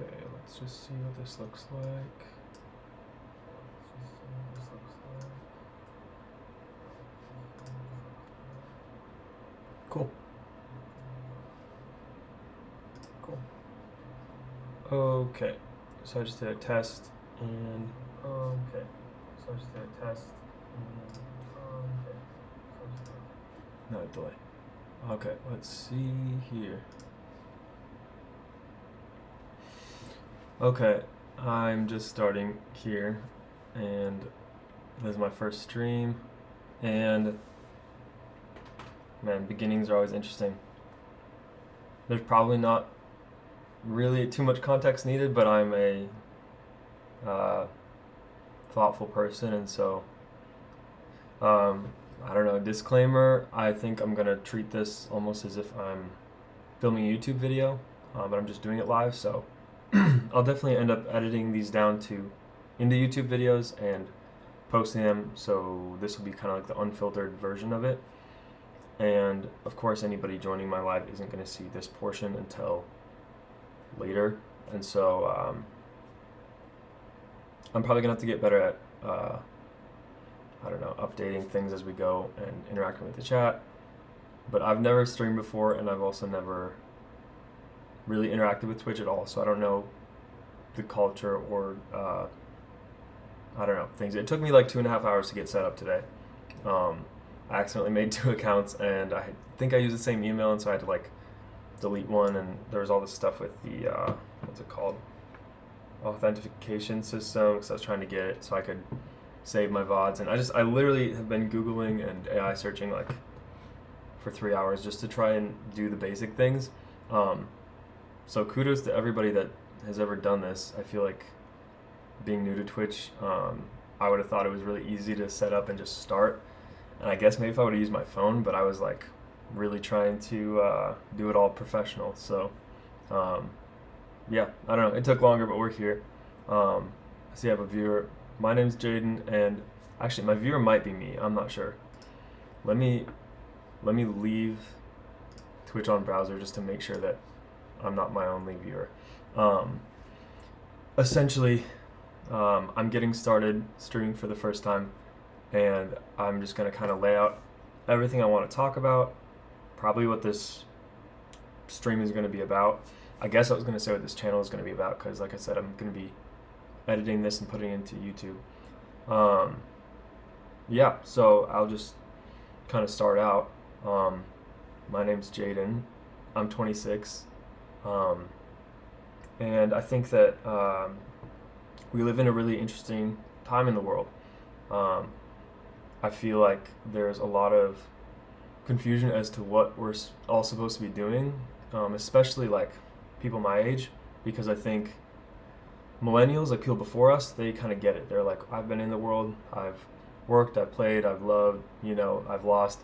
Okay, let's just see what this looks like. Cool. Cool. Okay, so I just did a test and okay. So I just did a test and okay. So I just did no delay. Okay, let's see here. Okay, I'm just starting here, and this is my first stream, and man, beginnings are always interesting. There's probably not really too much context needed, but I'm a thoughtful person, and so I don't know. Disclaimer: I think I'm gonna treat this almost as if I'm filming a YouTube video, but I'm just doing it live, so I'll definitely end up editing these down into YouTube videos and posting them, so this will be kind of like the unfiltered version of it. And of course, anybody joining my live isn't going to see this portion until later, and so I'm probably going to have to get better at I don't know, updating things as we go and interacting with the chat. But I've never streamed before, and I've also never really interacted with Twitch at all, so I don't know the culture or I don't know, things. It took me like 2.5 hours to get set up today. I accidentally made 2 accounts, and I think I used the same email, and so I had to like delete one, and there was all this stuff with the what's it called, authentication system, because I was trying to get it so I could save my VODs, and I literally have been Googling and AI searching like for 3 hours just to try and do the basic things. So kudos to everybody that has ever done this. I feel like being new to Twitch, I would have thought it was really easy to set up and just start. And I guess maybe if I would have used my phone, but I was like really trying to do it all professional. So yeah, I don't know. It took longer, but we're here. I see I have a viewer. My name's Jaden, and actually my viewer might be me. I'm not sure. Let me leave Twitch on browser just to make sure that I'm not my only viewer. Essentially, I'm getting started streaming for the first time, and I'm just going to kind of lay out everything I want to talk about, probably what this stream is going to be about. I guess I was going to say what this channel is going to be about, because like I said, I'm going to be editing this and putting it into YouTube. Yeah, so I'll just kind of start out. My name's Jaden. I'm 26. And I think that we live in a really interesting time in the world. I feel like there's a lot of confusion as to what we're all supposed to be doing, especially like people my age, because I think millennials, like people before us, they kind of get it. They're like, I've been in the world, I've worked, I've played, I've loved, I've lost.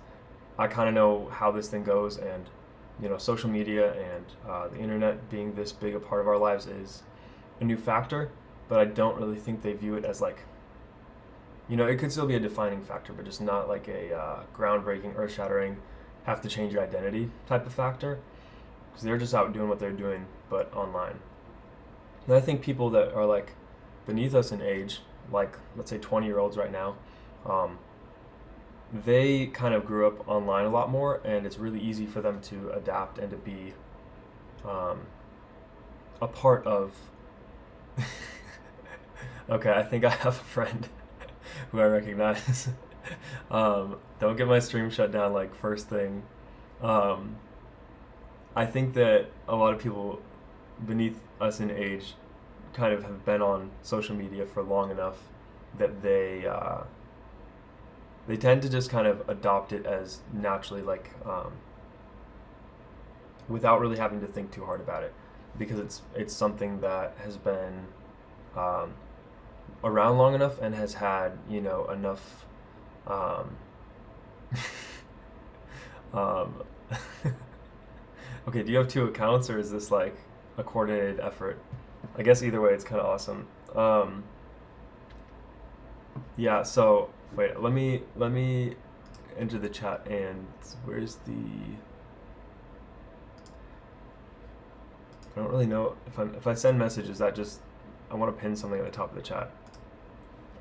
I kind of know how this thing goes, and social media and the internet being this big a part of our lives is a new factor, but I don't really think they view it as like, it could still be a defining factor, but just not like a groundbreaking, earth-shattering, have to change your identity type of factor, because they're just out doing what they're doing, but online. And I think people that are like beneath us in age, like let's say 20-year-olds right now, they kind of grew up online a lot more, and it's really easy for them to adapt and to be a part of. Okay, I think I have a friend who I recognize. Don't get my stream shut down like first thing. I think that a lot of people beneath us in age kind of have been on social media for long enough that they tend to just kind of adopt it as naturally, like without really having to think too hard about it, because it's something that has been around long enough and has had enough okay, do you have 2 accounts, or is this like a coordinated effort? I guess either way, it's kind of awesome. Yeah, so wait, let me enter the chat, and where's the I don't really know if I send messages that just I want to pin something at the top of the chat.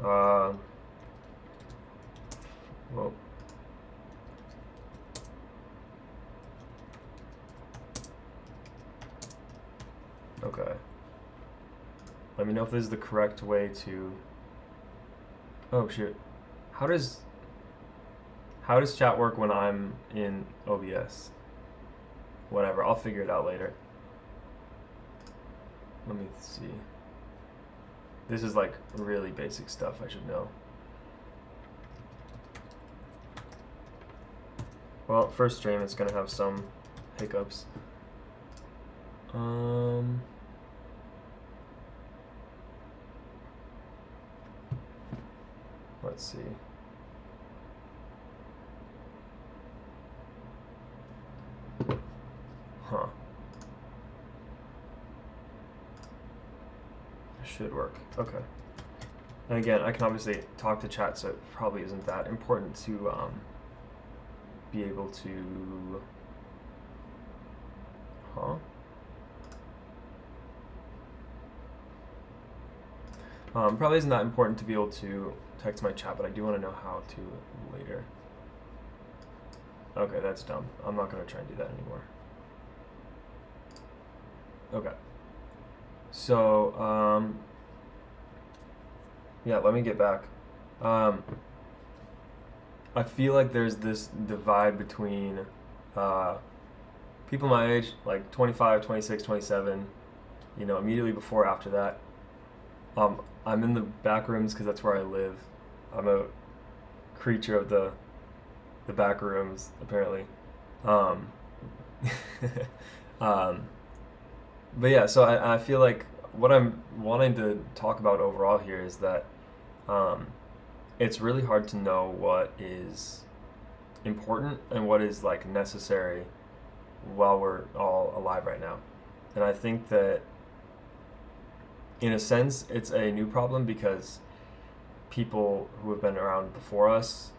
Well, okay. Let me know if this is the correct way to. Oh shit! How does chat work when I'm in OBS? Whatever, I'll figure it out later. Let me see. This is like really basic stuff I should know. Well, first stream it's gonna have some hiccups. Let's see. Huh. Should work. Okay. And again, I can obviously talk to chat, so it probably isn't that important to be able to. Huh? Probably isn't that important to be able to text my chat, but I do want to know how to later. Okay, that's dumb. I'm not going to try and do that anymore. Okay. So, yeah, let me get back. I feel like there's this divide between people my age, like 25, 26, 27, you know, immediately before, after that. I'm in the back rooms because that's where I live. I'm a creature of the back rooms, apparently. But yeah, so I feel like what I'm wanting to talk about overall here is that it's really hard to know what is important and what is like necessary while we're all alive right now. And I think that in a sense it's a new problem because people who have been around before us,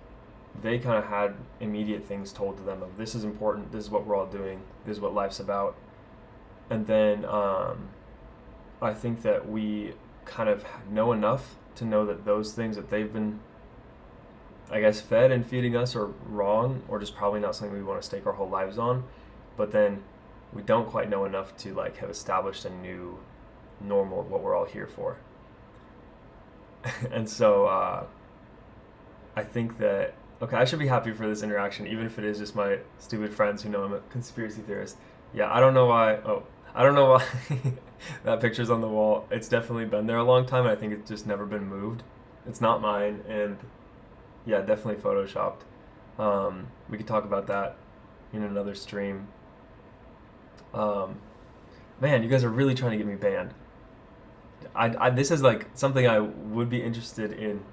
they kind of had immediate things told to them of this is important, this is what we're all doing, this is what life's about. And then I think that we kind of know enough to know that those things that they've been, I guess, fed and feeding us are wrong, or just probably not something we want to stake our whole lives on. But then we don't quite know enough to like have established a new normal of what we're all here for. And so I think that, okay, I should be happy for this interaction, even if it is just my stupid friends who know I'm a conspiracy theorist. Yeah, I don't know why. I don't know why that picture's on the wall. It's definitely been there a long time. I think it's just never been moved. It's not mine, and yeah, definitely photoshopped. We could talk about that in another stream. Man, you guys are really trying to get me banned. This is like something I would be interested in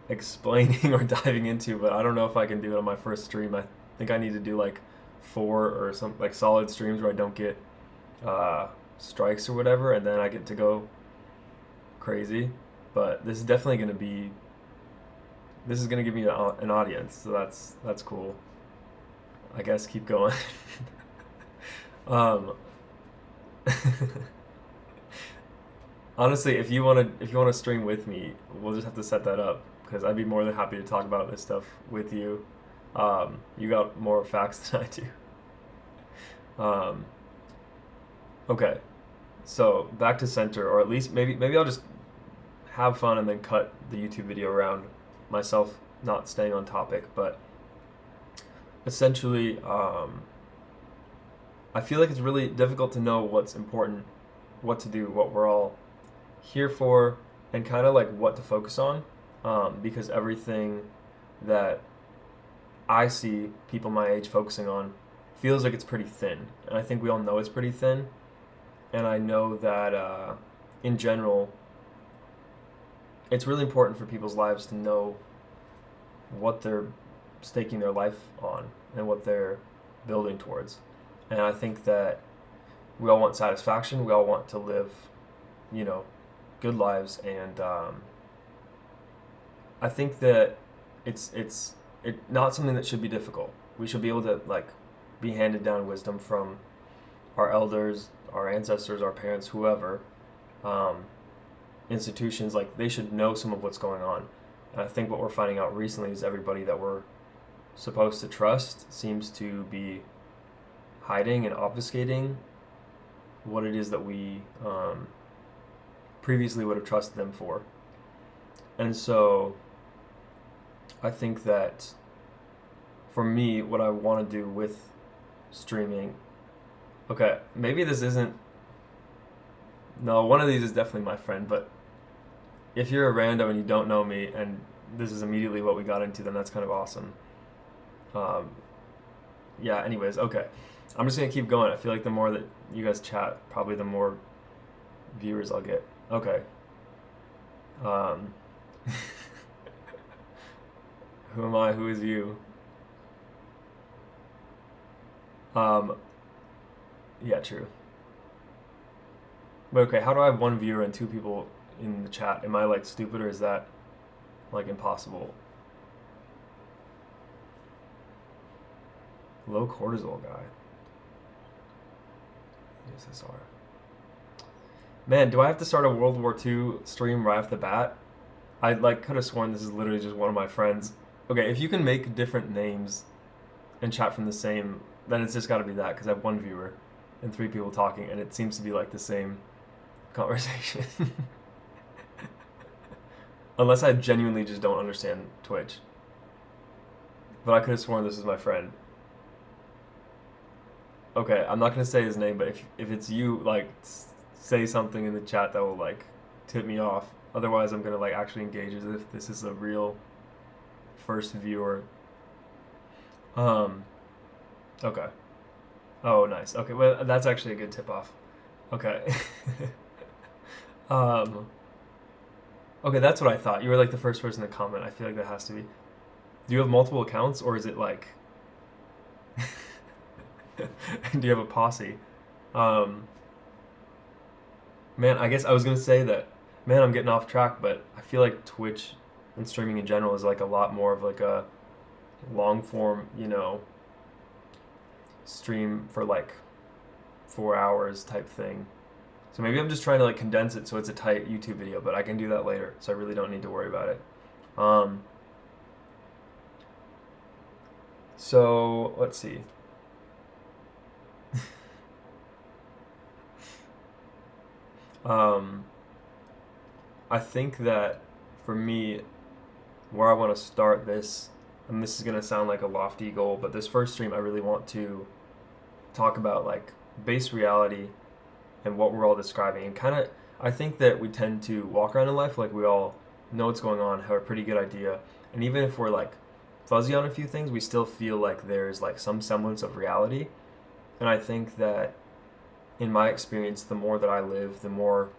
explaining or diving into, but I don't know if I can do it on my first stream. I think I need to do like 4 or some like solid streams where I don't get strikes or whatever, and then I get to go crazy. But this is definitely going to be, this is going to give me an audience, so that's cool. I guess keep going. Honestly, if you want to stream with me, we'll just have to set that up because I'd be more than happy to talk about this stuff with you. You got more facts than I do. Okay, so back to center, or at least maybe I'll just have fun and then cut the YouTube video around myself not staying on topic. But essentially, I feel like it's really difficult to know what's important, what to do, what we're all here for, and kind of like what to focus on, because everything that I see people my age focusing on feels like it's pretty thin, and I think we all know it's pretty thin. And I know that in general, it's really important for people's lives to know what they're staking their life on and what they're building towards. And I think that we all want satisfaction. We all want to live, you know, good lives. And I think that it's not something that should be difficult. We should be able to like be handed down wisdom from our elders, our ancestors, our parents, whoever, um, institutions, like they should know some of what's going on. And I think what we're finding out recently is everybody that we're supposed to trust seems to be hiding and obfuscating what it is that we previously would have trusted them for. And so I think that for me, what I want to do with streaming, okay, maybe this isn't, no, one of these is definitely my friend, but if you're a rando and you don't know me and this is immediately what we got into, then that's kind of awesome. Yeah, anyways, okay. I'm just going to keep going. I feel like the more that you guys chat, probably the more viewers I'll get. Okay. Who am I? Who is you? Yeah, true. But okay, how do I have one viewer and two people in the chat? Am I like stupid or is that like impossible? Low cortisol guy. USSR. Man, do I have to start a World War II stream right off the bat? I like could have sworn this is literally just one of my friends. Okay, if you can make different names and chat from the same, then it's just got to be that because I have one viewer and three people talking, and it seems to be like the same conversation. Unless I genuinely just don't understand Twitch. But I could have sworn this is my friend. Okay, I'm not gonna say his name, but if it's you, like, say something in the chat that will like tip me off. Otherwise, I'm gonna like actually engage as if this is a real first viewer. Okay. Oh, nice. Okay, well, that's actually a good tip off. Okay. um. Okay, that's what I thought. You were like the first person to comment. I feel like that has to be. Do you have multiple accounts, or is it like? Do you have a posse? Man, I guess I was gonna say that. Man, I'm getting off track, but I feel like Twitch and streaming in general is like a lot more of like a long form, stream for like 4 hours type thing. So maybe I'm just trying to like condense it so it's a tight YouTube video, but I can do that later, so I really don't need to worry about it. So let's see. I think that for me, where I want to start this, and this is going to sound like a lofty goal, but this first stream I really want to talk about like base reality and what we're all describing. And kind of, I think that we tend to walk around in life like we all know what's going on, have a pretty good idea. And even if we're like fuzzy on a few things, we still feel like there's like some semblance of reality. And I think that in my experience, the more that I live, the more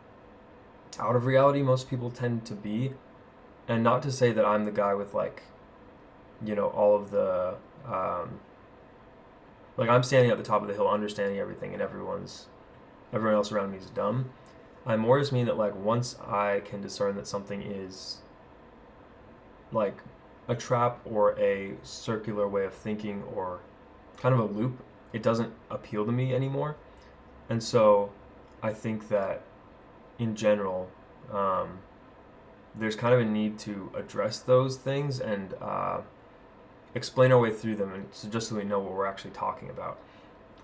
out of reality most people tend to be. And not to say that I'm the guy with like, all of the, like I'm standing at the top of the hill understanding everything and everyone else around me is dumb. I more just mean that like once I can discern that something is like a trap or a circular way of thinking or kind of a loop, it doesn't appeal to me anymore. And so I think that in general, there's kind of a need to address those things and explain our way through them, and so just so we know what we're actually talking about,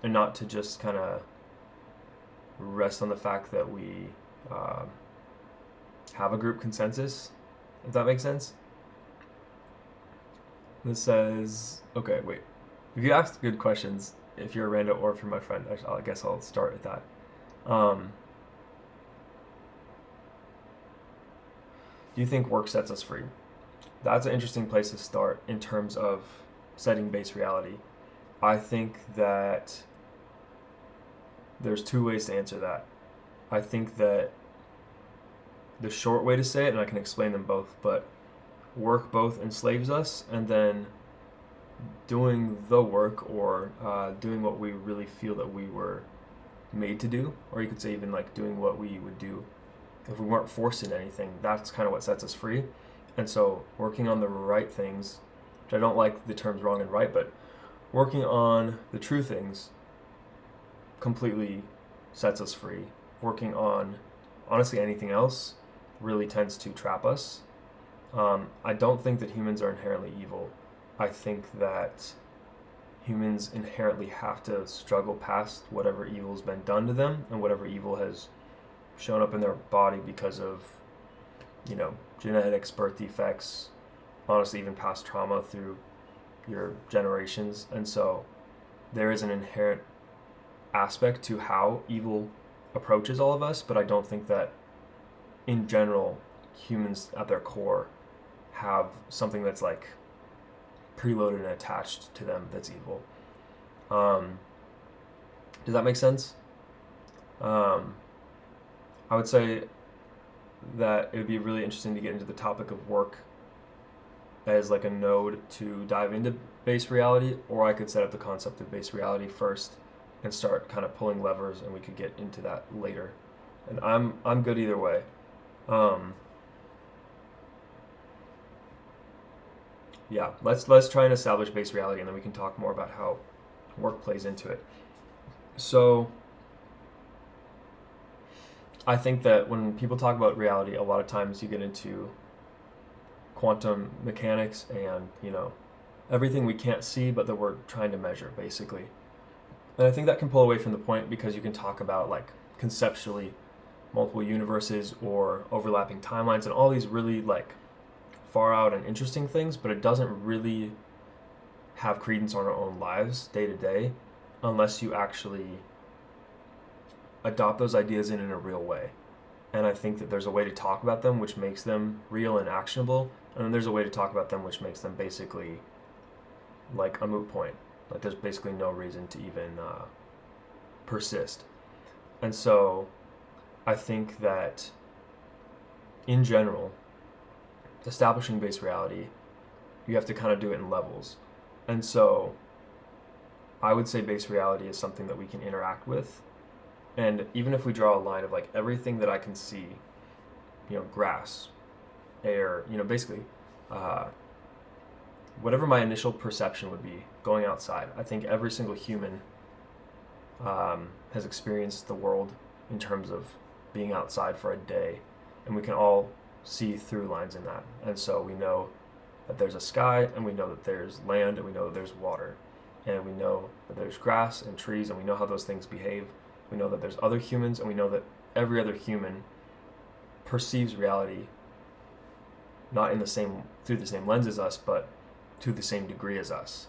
and not to just kind of rest on the fact that we have a group consensus, if that makes sense. This says, okay, wait. If you ask good questions, if you're a rando or if you're my friend, I guess I'll start with that. Do you think work sets us free? That's an interesting place to start in terms of setting base reality. I think that there's two ways to answer that. I think that the short way to say it, and I can explain them both, but work both enslaves us, and then doing the work or doing what we really feel that we were made to do, or you could say even like doing what we would do if we weren't forced into anything, that's kind of what sets us free. And so working on the right things, which I don't like the terms wrong and right, but working on the true things completely sets us free. Working on, honestly, anything else really tends to trap us. I don't think that humans are inherently evil. I think that humans inherently have to struggle past whatever evil's been done to them and whatever evil has shown up in their body because of, genetics, birth defects, honestly, even past trauma through your generations. And so there is an inherent aspect to how evil approaches all of us, but I don't think that in general humans at their core have something that's like preloaded and attached to them that's evil. Does that make sense? I would say that it would be really interesting to get into the topic of work as like a node to dive into base reality, or I could set up the concept of base reality first and start kind of pulling levers, and we could get into that later. And I'm good either way. Yeah, let's try and establish base reality, and then we can talk more about how work plays into it. So I think that when people talk about reality, a lot of times you get into quantum mechanics and, everything we can't see but that we're trying to measure, basically. And I think that can pull away from the point, because you can talk about, like, conceptually multiple universes or overlapping timelines and all these really, like, far out and interesting things, but it doesn't really have credence on our own lives day to day unless you actually adopt those ideas in a real way. And I think that there's a way to talk about them which makes them real and actionable, and then there's a way to talk about them which makes them basically like a moot point. Like there's basically no reason to even persist. And so I think that in general, establishing base reality, you have to kind of do it in levels. And so I would say base reality is something that we can interact with. And even if we draw a line of like everything that I can see, grass, air, basically, whatever my initial perception would be going outside, I think every single human has experienced the world in terms of being outside for a day, and we can all see through lines in that. And so we know that there's a sky, and we know that there's land, and we know that there's water, and we know that there's grass and trees, and we know how those things behave. We know that there's other humans, and we know that every other human perceives reality not through the same lens as us, but to the same degree as us.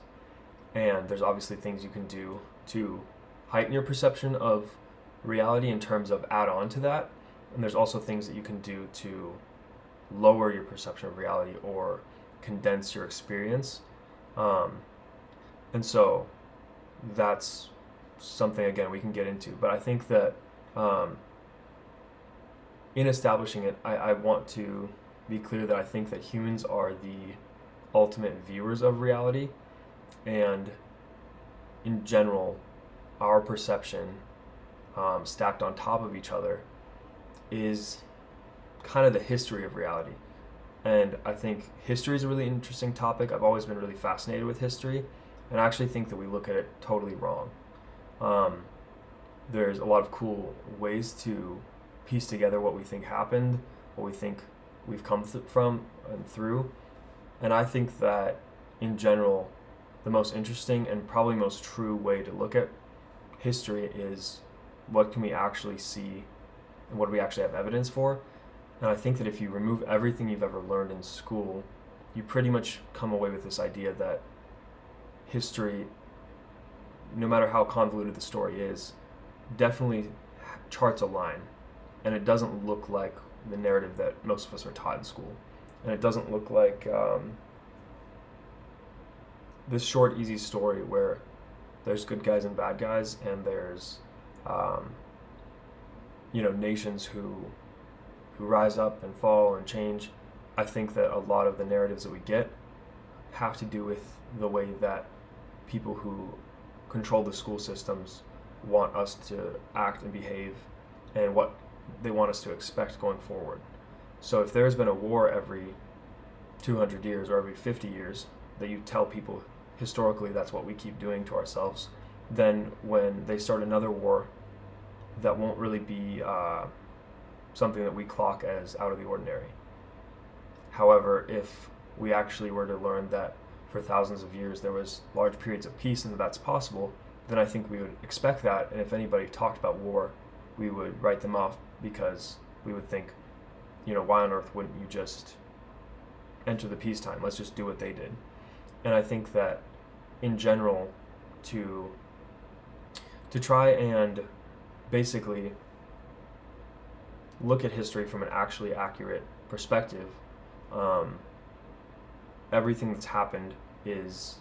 And there's obviously things you can do to heighten your perception of reality in terms of add on to that. And there's also things that you can do to lower your perception of reality or condense your experience. And so that's something, again, we can get into. But I think that in establishing it, I want to be clear that I think that humans are the ultimate viewers of reality. And in general, our perception stacked on top of each other is kind of the history of reality. And I think history is a really interesting topic. I've always been really fascinated with history, and I actually think that we look at it totally wrong. There's a lot of cool ways to piece together what we think happened, what we think we've come from and through. And I think that in general, the most interesting and probably most true way to look at history is what can we actually see and what do we actually have evidence for. And I think that if you remove everything you've ever learned in school, you pretty much come away with this idea that history, no matter how convoluted the story is, definitely charts a line. And it doesn't look like the narrative that most of us are taught in school. And it doesn't look like this short, easy story where there's good guys and bad guys, and there's nations who rise up and fall and change. I think that a lot of the narratives that we get have to do with the way that people who control the school systems want us to act and behave, and what they want us to expect going forward. So if there's been a war every 200 years or every 50 years that you tell people historically that's what we keep doing to ourselves, then when they start another war that won't really be something that we clock as out of the ordinary. However, if we actually were to learn that for thousands of years there was large periods of peace and that that's possible, then I think we would expect that. And if anybody talked about war, we would write them off, because we would think, why on earth wouldn't you just enter the peacetime? Let's just do what they did. And I think that in general, to try and basically look at history from an actually accurate perspective, everything that's happened it's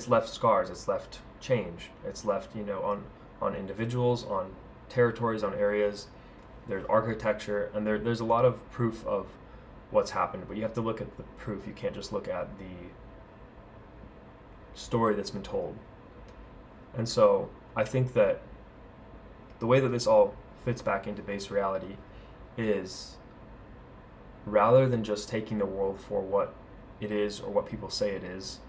left scars, it's left change, it's left on individuals, on territories, on areas. There's architecture, and there's a lot of proof of what's happened, but you have to look at the proof. You can't just look at the story that's been told. And so I think that the way that this all fits back into base reality is, rather than just taking the world for what it is or what people say it is,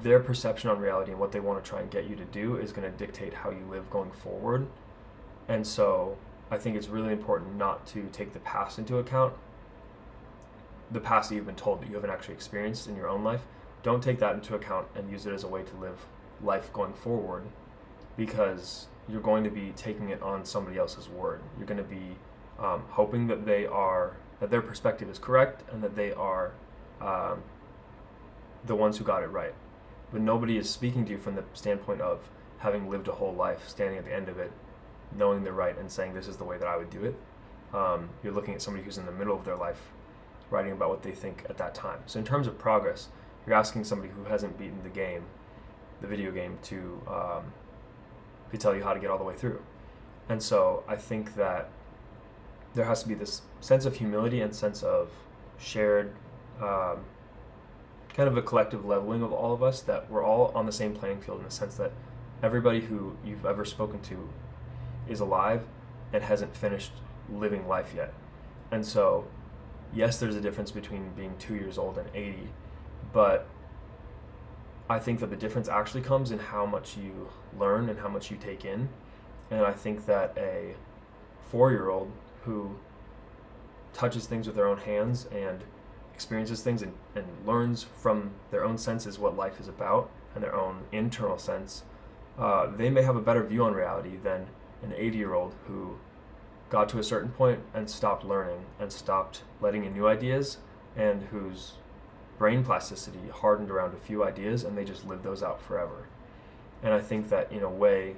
their perception on reality and what they want to try and get you to do is going to dictate how you live going forward. And so I think it's really important not to take the past into account, the past that you've been told that you haven't actually experienced in your own life. Don't take that into account and use it as a way to live life going forward, because you're going to be taking it on somebody else's word. You're going to be hoping that that their perspective is correct and that they are the ones who got it right. But nobody is speaking to you from the standpoint of having lived a whole life, standing at the end of it, knowing they're right and saying, this is the way that I would do it. You're looking at somebody who's in the middle of their life, writing about what they think at that time. So in terms of progress, you're asking somebody who hasn't beaten the video game, to tell you how to get all the way through. And so I think that there has to be this sense of humility and sense of shared, kind of a collective leveling of all of us, that we're all on the same playing field, in the sense that everybody who you've ever spoken to is alive and hasn't finished living life yet. And so, yes, there's a difference between being 2 years old and 80, but I think that the difference actually comes in how much you learn and how much you take in. And I think that a 4-year-old who touches things with their own hands and experiences things and learns from their own senses what life is about and their own internal sense, they may have a better view on reality than an 80-year-old who got to a certain point and stopped learning and stopped letting in new ideas, and whose brain plasticity hardened around a few ideas and they just lived those out forever. And I think that, in a way,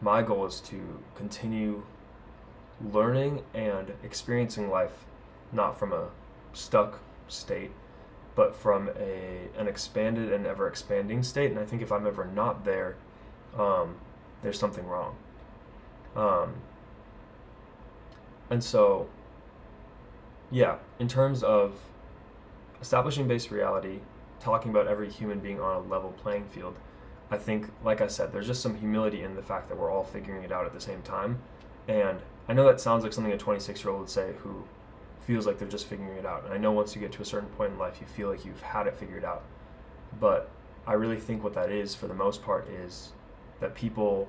my goal is to continue learning and experiencing life not from a stuck state, but from an expanded and ever expanding state. And I think if I'm ever not there, there's something wrong. And so, yeah, in terms of establishing base reality, talking about every human being on a level playing field, I think, like I said, there's just some humility in the fact that we're all figuring it out at the same time. And I know that sounds like something a 26-year-old would say who feels like they're just figuring it out. And I know once you get to a certain point in life, you feel like you've had it figured out. But I really think what that is, for the most part, is that people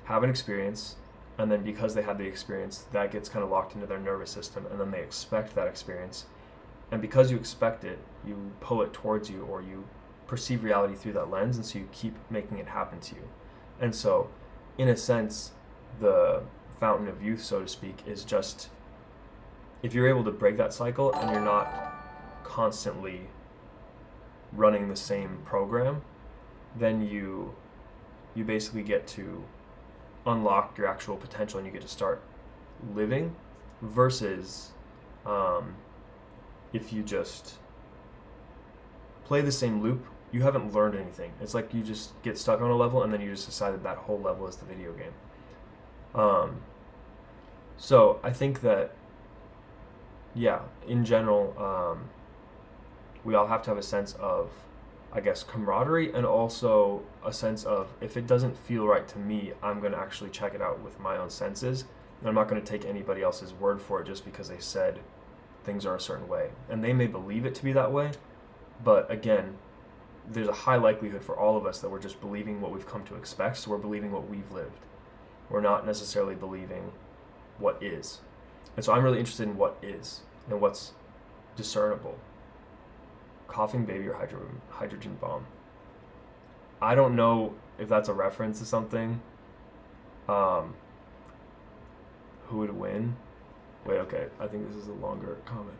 have an experience, and then because they had the experience, that gets kind of locked into their nervous system, and then they expect that experience. And because you expect it, you pull it towards you, or you perceive reality through that lens, and so you keep making it happen to you. And so, in a sense, the fountain of youth, so to speak, is just, if you're able to break that cycle and you're not constantly running the same program, then you basically get to unlock your actual potential, and you get to start living, versus if you just play the same loop, you haven't learned anything. It's like you just get stuck on a level, and then you just decide that whole level is the video game. So I think that, yeah, in general, we all have to have a sense of, I guess, camaraderie, and also a sense of, if it doesn't feel right to me, I'm going to actually check it out with my own senses. And I'm not going to take anybody else's word for it just because they said things are a certain way. And they may believe it to be that way, but again, there's a high likelihood for all of us that we're just believing what we've come to expect. So we're believing what we've lived. We're not necessarily believing what is. And so I'm really interested in what is and what's discernible. Coughing baby or hydrogen bomb. I don't know if that's a reference to something. Who would win? Wait, okay. I think this is a longer comment.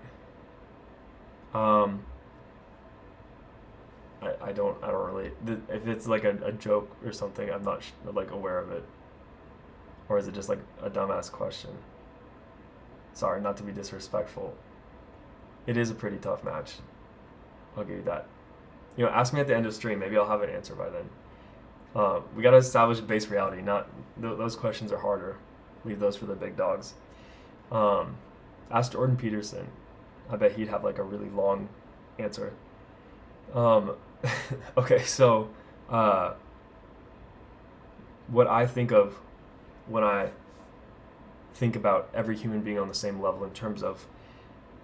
I don't really. If it's like a joke or something, I'm not like aware of it. Or is it just like a dumbass question? Sorry, not to be disrespectful. It is a pretty tough match. I'll give you that. Ask me at the end of stream. Maybe I'll have an answer by then. We gotta establish base reality. Not those questions are harder. Leave those for the big dogs. Ask Jordan Peterson. I bet he'd have like a really long answer. Okay, so what I think of when I think about every human being on the same level in terms of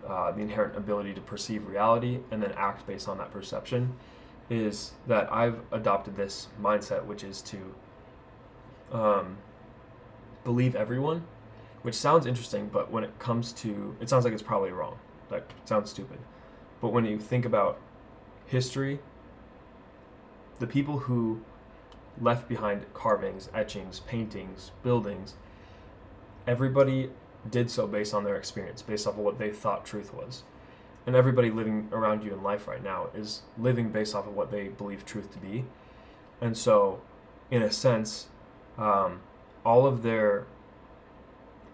the inherent ability to perceive reality and then act based on that perception is that I've adopted this mindset, which is to believe everyone, which sounds interesting, but when it comes to, it sounds like it's probably wrong. Like, it sounds stupid. But when you think about history, the people who left behind carvings, etchings, paintings, buildings, everybody did so based on their experience, based off of what they thought truth was. And everybody living around you in life right now is living based off of what they believe truth to be. And so, in a sense, all of their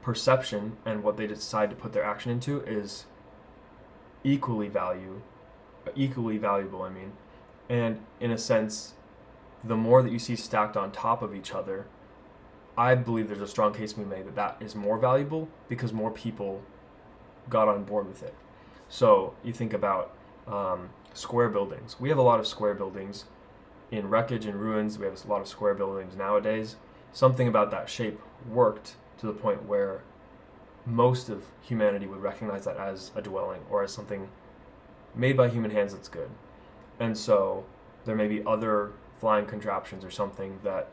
perception and what they decide to put their action into is equally valuable, and in a sense, the more that you see stacked on top of each other, I believe there's a strong case to be made that is more valuable because more people got on board with it. So you think about square buildings. We have a lot of square buildings in wreckage and ruins. We have a lot of square buildings nowadays. Something about that shape worked to the point where most of humanity would recognize that as a dwelling or as something made by human hands that's good. And so there may be other flying contraptions or something that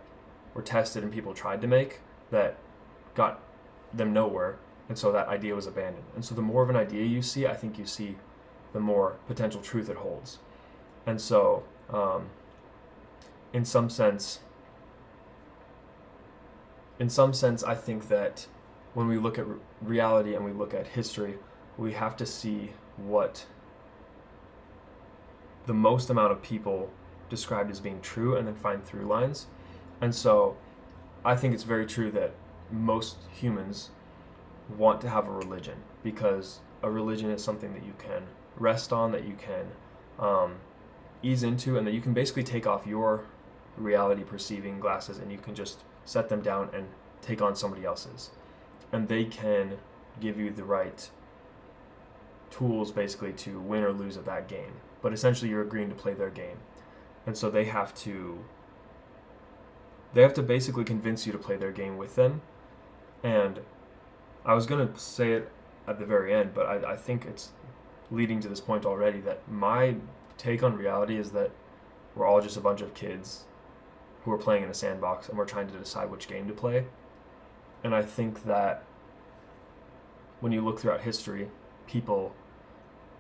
were tested and people tried to make that got them nowhere, and so that idea was abandoned. And so the more of an idea you see, I think you see the more potential truth it holds. And so in some sense, I think that when we look at reality and we look at history, we have to see what the most amount of people described as being true and then find through lines. And so I think it's very true that most humans want to have a religion because a religion is something that you can rest on, that you can ease into, and that you can basically take off your reality perceiving glasses and you can just set them down and take on somebody else's. And they can give you the right tools basically to win or lose at that game. But essentially you're agreeing to play their game. And so they have to basically convince you to play their game with them. And I was going to say it at the very end, but I think it's leading to this point already that my take on reality is that we're all just a bunch of kids who are playing in a sandbox and we're trying to decide which game to play. And I think that when you look throughout history, people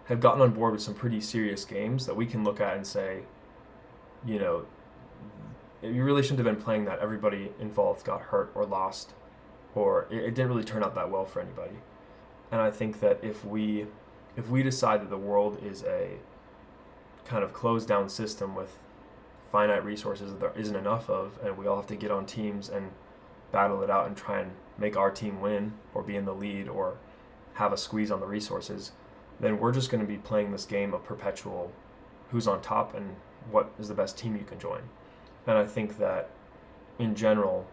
have gotten on board with some pretty serious games that we can look at and say, you really shouldn't have been playing that. Everybody involved got hurt or lost, or it didn't really turn out that well for anybody. And I think that if we decide that the world is a kind of closed down system with finite resources that there isn't enough of, and we all have to get on teams and battle it out and try and make our team win or be in the lead or have a squeeze on the resources, then we're just going to be playing this game of perpetual who's on top and what is the best team you can join. And I think that in general,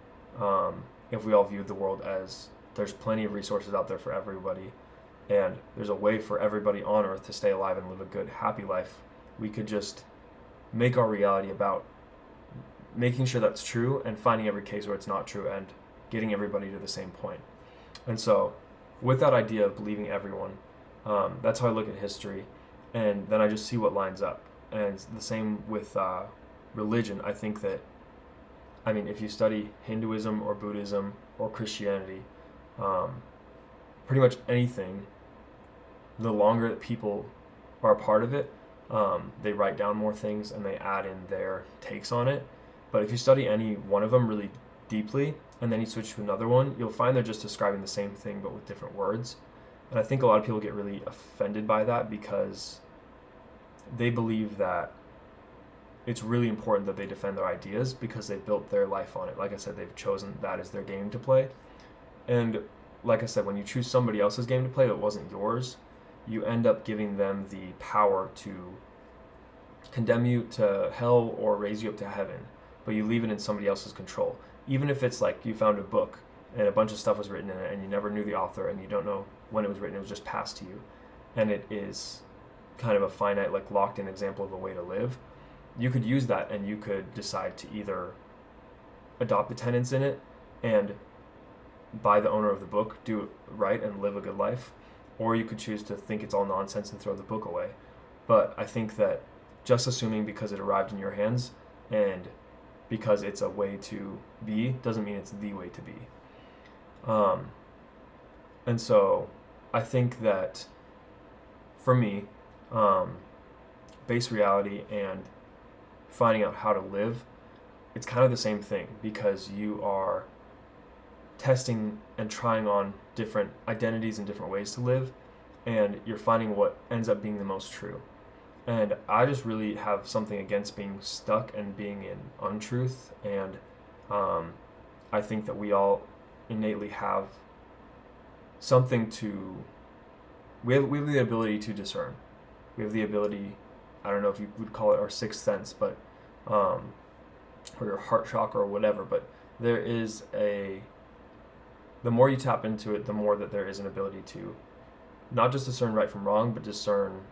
if we all viewed the world as there's plenty of resources out there for everybody and there's a way for everybody on earth to stay alive and live a good, happy life, we could just make our reality about making sure that's true and finding every case where it's not true and getting everybody to the same point. And so with that idea of believing everyone, that's how I look at history. And then I just see what lines up. And the same with religion. I think that, I mean, if you study Hinduism or Buddhism or Christianity, pretty much anything, the longer that people are a part of it, they write down more things and they add in their takes on it. But if you study any one of them really deeply and then you switch to another one, you'll find they're just describing the same thing but with different words. And I think a lot of people get really offended by that because they believe that it's really important that they defend their ideas because they've built their life on it. Like I said, they've chosen that as their game to play. And like I said, when you choose somebody else's game to play that wasn't yours, you end up giving them the power to condemn you to hell or raise you up to heaven, but you leave it in somebody else's control. Even if it's like you found a book and a bunch of stuff was written in it and you never knew the author and you don't know when it was written, it was just passed to you, and it is kind of a finite, like locked in example of a way to live, you could use that and you could decide to either adopt the tenets in it and by the owner of the book do it right and live a good life, or you could choose to think it's all nonsense and throw the book away. But I think that just assuming because it arrived in your hands and because it's a way to be doesn't mean it's the way to be. And so I think that for me, base reality and finding out how to live, it's kind of the same thing because you are testing and trying on different identities and different ways to live, and you're finding what ends up being the most true. And I just really have something against being stuck and being in untruth, and I think that we all innately have something to, we have the ability to discern. We have the ability, I don't know if you would call it our sixth sense, but or your heart chakra or whatever, but there is the more you tap into it, the more that there is an ability to not just discern right from wrong, but discern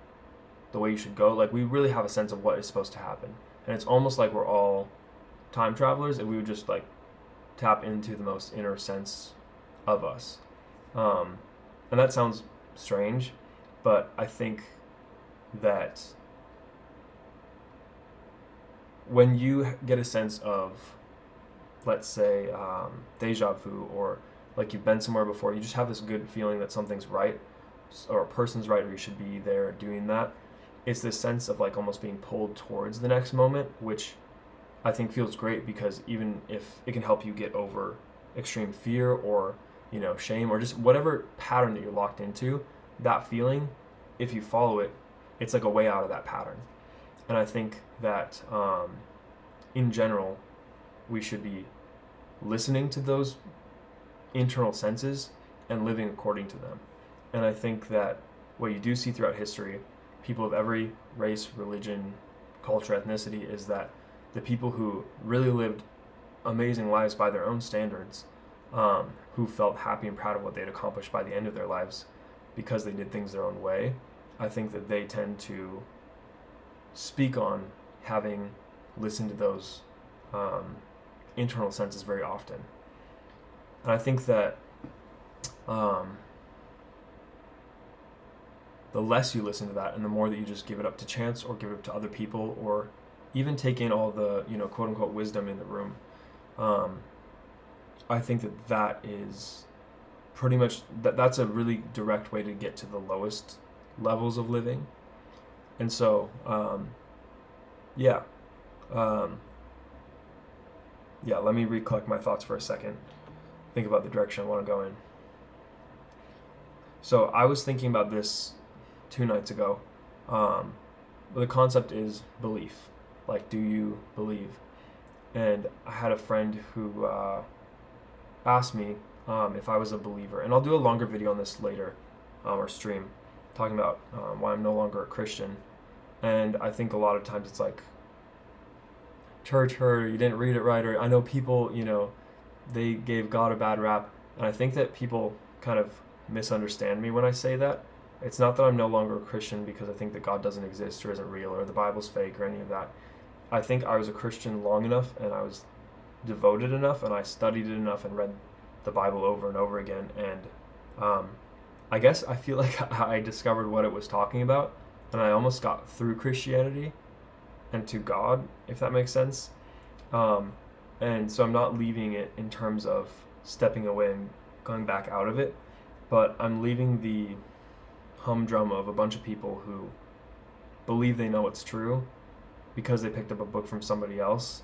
the way you should go. Like, we really have a sense of what is supposed to happen. And it's almost like we're all time travelers and we would just like tap into the most inner sense of us. And that sounds strange, but I think that when you get a sense of, let's say, deja vu, or like you've been somewhere before, you just have this good feeling that something's right or a person's right or you should be there doing that. It's this sense of like almost being pulled towards the next moment, which I think feels great because even if it can help you get over extreme fear or, you know, shame or just whatever pattern that you're locked into, that feeling, if you follow it, it's like a way out of that pattern. And I think that in general, we should be listening to those internal senses and living according to them. And I think that what you do see throughout history, people of every race, religion, culture, ethnicity, is that the people who really lived amazing lives by their own standards, who felt happy and proud of what they'd accomplished by the end of their lives because they did things their own way, I think that they tend to speak on having listened to those internal senses very often. And I think that the less you listen to that and the more that you just give it up to chance or give it up to other people or even take in all the, you know, quote unquote wisdom in the room, I think that that is pretty much, that's a really direct way to get to the lowest levels of living. And so, let me recollect my thoughts for a second. Think about the direction I want to go in. So I was thinking about this 2 nights ago. The concept is belief. Like, do you believe? And I had a friend who asked me if I was a believer. And I'll do a longer video on this later, or stream, talking about why I'm no longer a Christian. And I think a lot of times it's like, church hurt, or you didn't read it right, or I know people, you know, they gave God a bad rap. And I think that people kind of misunderstand me when I say that. It's not that I'm no longer a Christian because I think that God doesn't exist or isn't real or the Bible's fake or any of that. I think I was a Christian long enough and I was devoted enough and I studied it enough and read the Bible over and over again. And I guess I feel like I discovered what it was talking about and I almost got through Christianity and to God, if that makes sense. And so I'm not leaving it in terms of stepping away and going back out of it, but I'm leaving the humdrum of a bunch of people who believe they know it's true because they picked up a book from somebody else,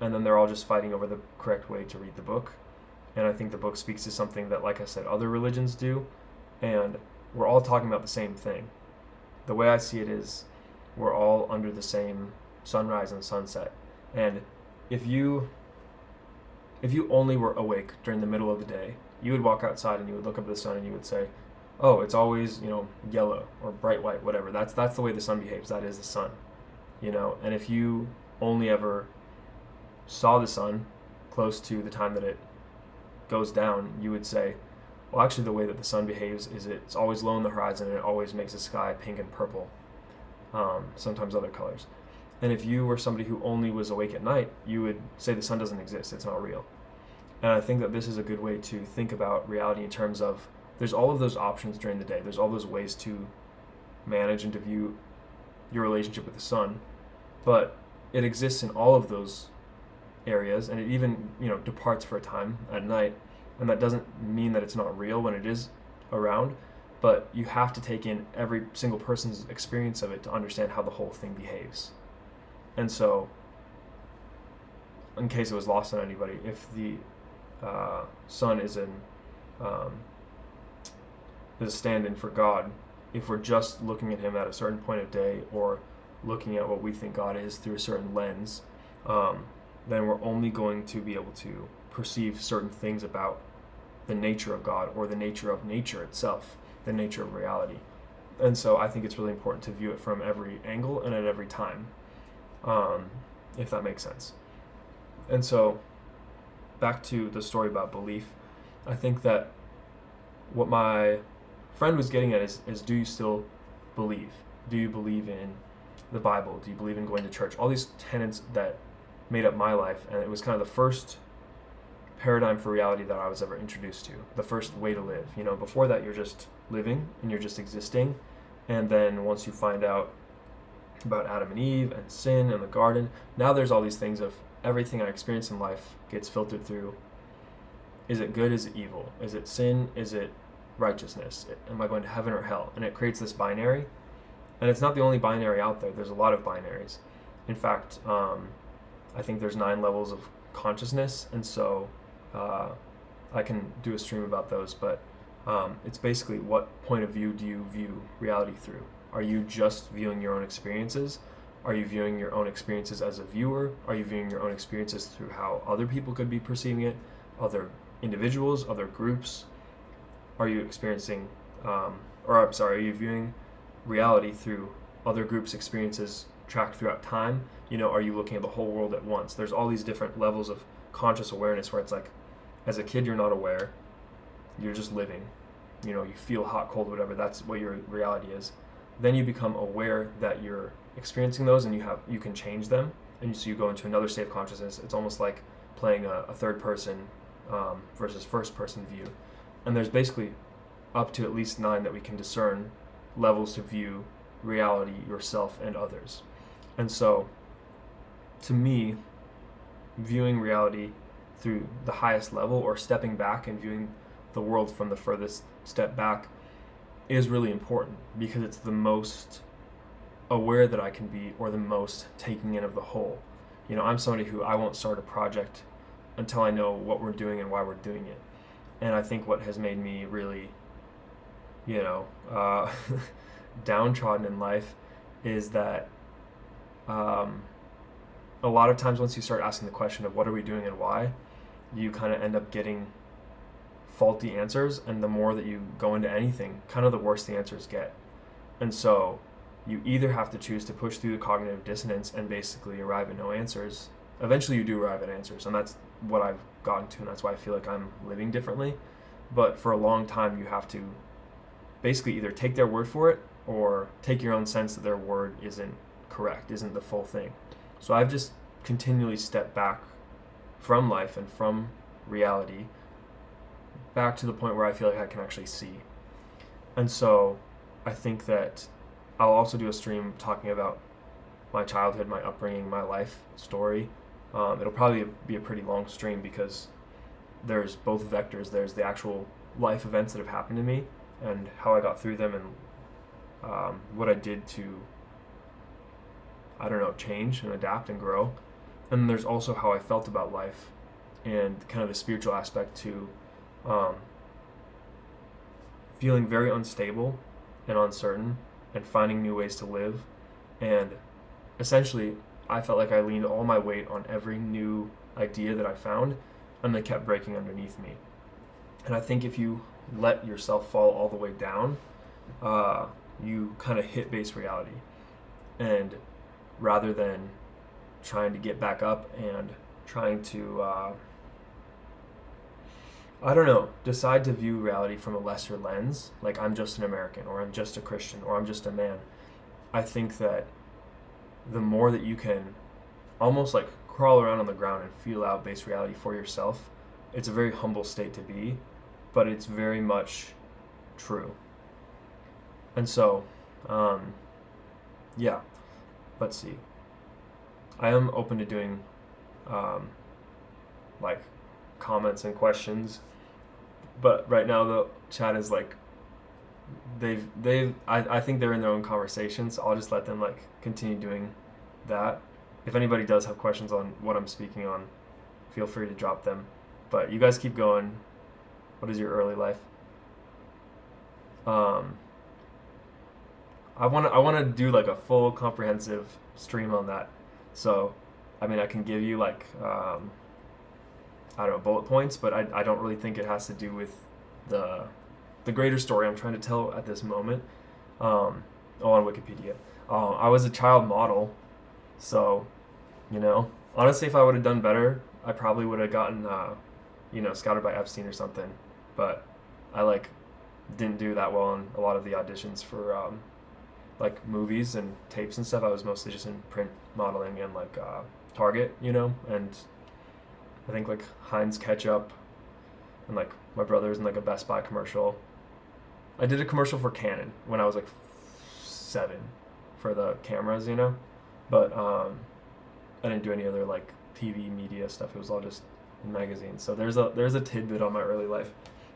and then they're all just fighting over the correct way to read the book. And I think the book speaks to something that, like I said, other religions do, and we're all talking about the same thing. The way I see it is we're all under the same sunrise and sunset. And if you only were awake during the middle of the day, you would walk outside and you would look up at the sun and you would say, oh, it's always, yellow or bright white, whatever. That's the way the sun behaves. That is the sun, And if you only ever saw the sun close to the time that it goes down, you would say, well, actually the way that the sun behaves is it's always low in the horizon and it always makes the sky pink and purple, sometimes other colors. And if you were somebody who only was awake at night, you would say the sun doesn't exist, it's not real. And I think that this is a good way to think about reality in terms of there's all of those options during the day. There's all those ways to manage and to view your relationship with the sun, but it exists in all of those areas, and it even departs for a time at night, and that doesn't mean that it's not real when it is around, but you have to take in every single person's experience of it to understand how the whole thing behaves. And so, in case it was lost on anybody, if the sun is a stand-in for God, if we're just looking at him at a certain point of day or looking at what we think God is through a certain lens, then we're only going to be able to perceive certain things about the nature of God or the nature of nature itself, the nature of reality. And so I think it's really important to view it from every angle and at every time, if that makes sense. And so back to the story about belief, I think that what my friend was getting at is do you still believe? Do you believe in the Bible? Do you believe in going to church? All these tenets that made up my life, and it was kind of the first paradigm for reality that I was ever introduced to, the first way to live. Before that you're just living and you're just existing, and then once you find out about Adam and Eve and sin and the garden, now there's all these things of everything I experience in life gets filtered through. Is it good? Is it evil? Is it sin? Is it righteousness? Am I going to heaven or hell? And it creates this binary, and it's not the only binary out there. There's a lot of binaries. In fact, I think there's 9 levels of consciousness, and so I can do a stream about those, but it's basically what point of view do you view reality through? Are you just viewing your own experiences? Are you viewing your own experiences as a viewer? Are you viewing your own experiences through how other people could be perceiving it, other individuals, other groups? Are you experiencing, are you viewing reality through other groups' experiences tracked throughout time? Are you looking at the whole world at once? There's all these different levels of conscious awareness where it's like, as a kid, you're not aware. You're just living. You feel hot, cold, whatever. That's what your reality is. Then you become aware that you're experiencing those, and you can change them, and so you go into another state of consciousness. It's almost like playing a third person versus first person view. And there's basically up to at least 9 that we can discern levels to view reality, yourself, and others. And so, to me, viewing reality through the highest level, or stepping back and viewing the world from the furthest step back, is really important, because it's the most aware that I can be, or the most taking in of the whole. I'm somebody who I won't start a project until I know what we're doing and why we're doing it. And I think what has made me really, downtrodden in life is that a lot of times once you start asking the question of what are we doing and why, you kind of end up getting faulty answers, and the more that you go into anything, kind of the worse the answers get. And so you either have to choose to push through the cognitive dissonance and basically arrive at no answers. Eventually you do arrive at answers, and that's what I've gotten to, and that's why I feel like I'm living differently. But for a long time you have to basically either take their word for it or take your own sense that their word isn't correct, isn't the full thing. So I've just continually stepped back from life and from reality back to the point where I feel like I can actually see. And so I think that I'll also do a stream talking about my childhood, my upbringing, my life story. It'll probably be a pretty long stream because there's both vectors. There's the actual life events that have happened to me and how I got through them, and what I did to, I don't know, change and adapt and grow. And then there's also how I felt about life and kind of the spiritual aspect to feeling very unstable and uncertain and finding new ways to live. And essentially, I felt like I leaned all my weight on every new idea that I found, and they kept breaking underneath me. And I think if you let yourself fall all the way down, you kind of hit base reality. And rather than trying to get back up and trying to, I don't know, decide to view reality from a lesser lens, like I'm just an American, or I'm just a Christian, or I'm just a man, I think that the more that you can almost like crawl around on the ground and feel out base reality for yourself, it's a very humble state to be, but it's very much true. And so, yeah, let's see. I am open to doing like comments and questions, but right now the chat is like I think they're in their own conversations, so I'll just let them like continue doing that. If anybody does have questions on what I'm speaking on, feel free to drop them. But you guys keep going. What is your early life? I want to do like a full comprehensive stream on that. So, I mean, I can give you like I don't know, bullet points, but I don't really think it has to do with the greater story I'm trying to tell at this moment. On Wikipedia, I was a child model, so honestly, if I would have done better, I probably would have gotten scouted by Epstein or something. But I didn't do that well in a lot of the auditions for like movies and tapes and stuff. I was mostly just in print modeling and Target, and I think like Heinz ketchup, and like my brother's in like a Best Buy commercial. I did a commercial for Canon when I was like 7 for the cameras, but I didn't do any other like TV media stuff. It was all just in magazines. So there's a tidbit on my early life,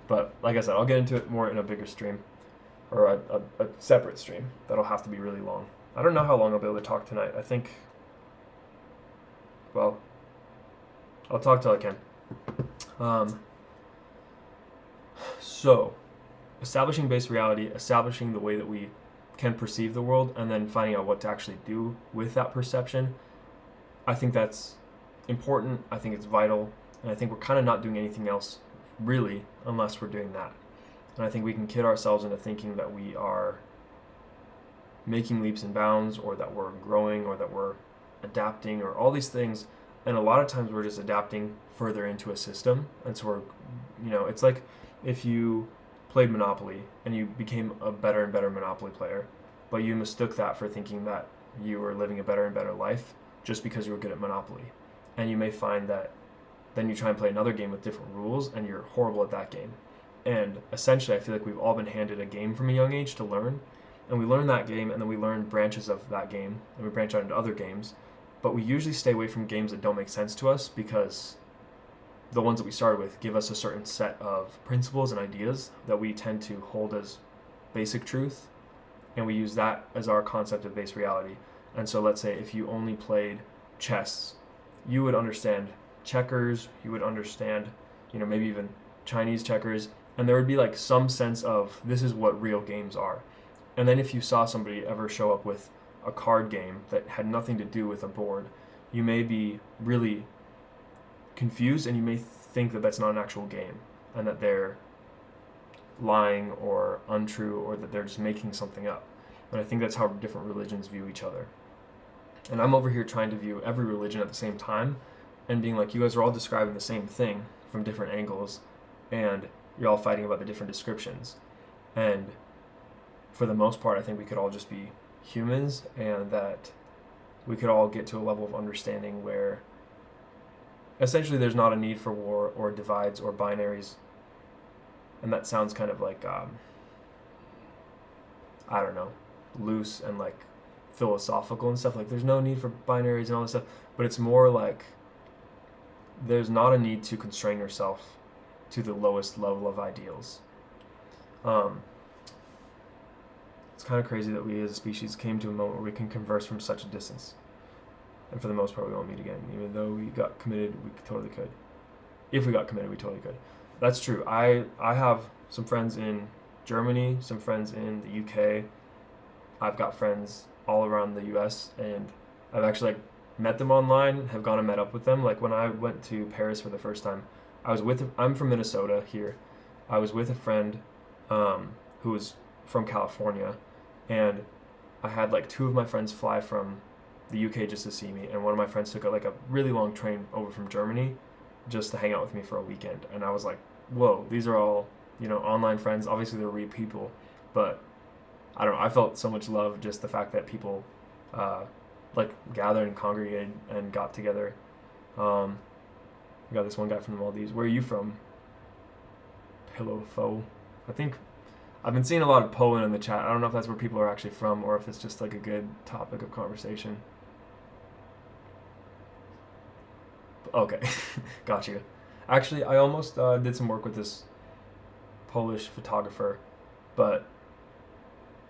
but like I said, I'll get into it more in a bigger stream, or a separate stream that'll have to be really long. I don't know how long I'll be able to talk tonight. I think, well, I'll talk till I can. So, establishing base reality, establishing the way that we can perceive the world, and then finding out what to actually do with that perception. I think that's important. I think it's vital. And I think we're kind of not doing anything else, really, unless we're doing that. And I think we can kid ourselves into thinking that we are making leaps and bounds, or that we're growing, or that we're adapting, or all these things. And a lot of times we're just adapting further into a system. And so we're, it's like if you played Monopoly and you became a better and better Monopoly player, but you mistook that for thinking that you were living a better and better life just because you were good at Monopoly. And you may find that then you try and play another game with different rules and you're horrible at that game. And essentially, I feel like we've all been handed a game from a young age to learn. And we learn that game, and then we learn branches of that game, and we branch out into other games. But we usually stay away from games that don't make sense to us, because the ones that we started with give us a certain set of principles and ideas that we tend to hold as basic truth, and we use that as our concept of base reality. And so let's say if you only played chess, you would understand checkers, you would understand, maybe even Chinese checkers, and there would be like some sense of this is what real games are. And then if you saw somebody ever show up with a card game that had nothing to do with a board, you may be really confused, and you may think that that's not an actual game, and that they're lying or untrue, or that they're just making something up. And I think that's how different religions view each other. And I'm over here trying to view every religion at the same time and being like, you guys are all describing the same thing from different angles, and you're all fighting about the different descriptions. And for the most part, I think we could all just be humans, and that we could all get to a level of understanding where essentially there's not a need for war or divides or binaries. And that sounds kind of like, I don't know, loose and like philosophical and stuff. Like, there's no need for binaries and all this stuff, but it's more like there's not a need to constrain yourself to the lowest level of ideals. It's kind of crazy that we as a species came to a moment where we can converse from such a distance. And for the most part, we won't meet again. Even though we got committed, we totally could. If we got committed, we totally could. That's true. I have some friends in Germany, some friends in the UK. I've got friends all around the US, and I've actually met them online, have gone and met up with them. Like when I went to Paris for the first time, I'm from Minnesota here. I was with a friend who was from California, and I had like two of my friends fly from the UK just to see me, and one of my friends took a really long train over from Germany just to hang out with me for a weekend. And I was like, whoa, these are all, online friends. Obviously they're real people, but I don't know, I felt so much love, just the fact that people gathered and congregated and got together. We got this one guy from the Maldives. Where are you from? Pillow Foe. I think I've been seeing a lot of Poland in the chat. I don't know if that's where people are actually from, or if it's just like a good topic of conversation. Okay, got you. Actually, I almost did some work with this Polish photographer, but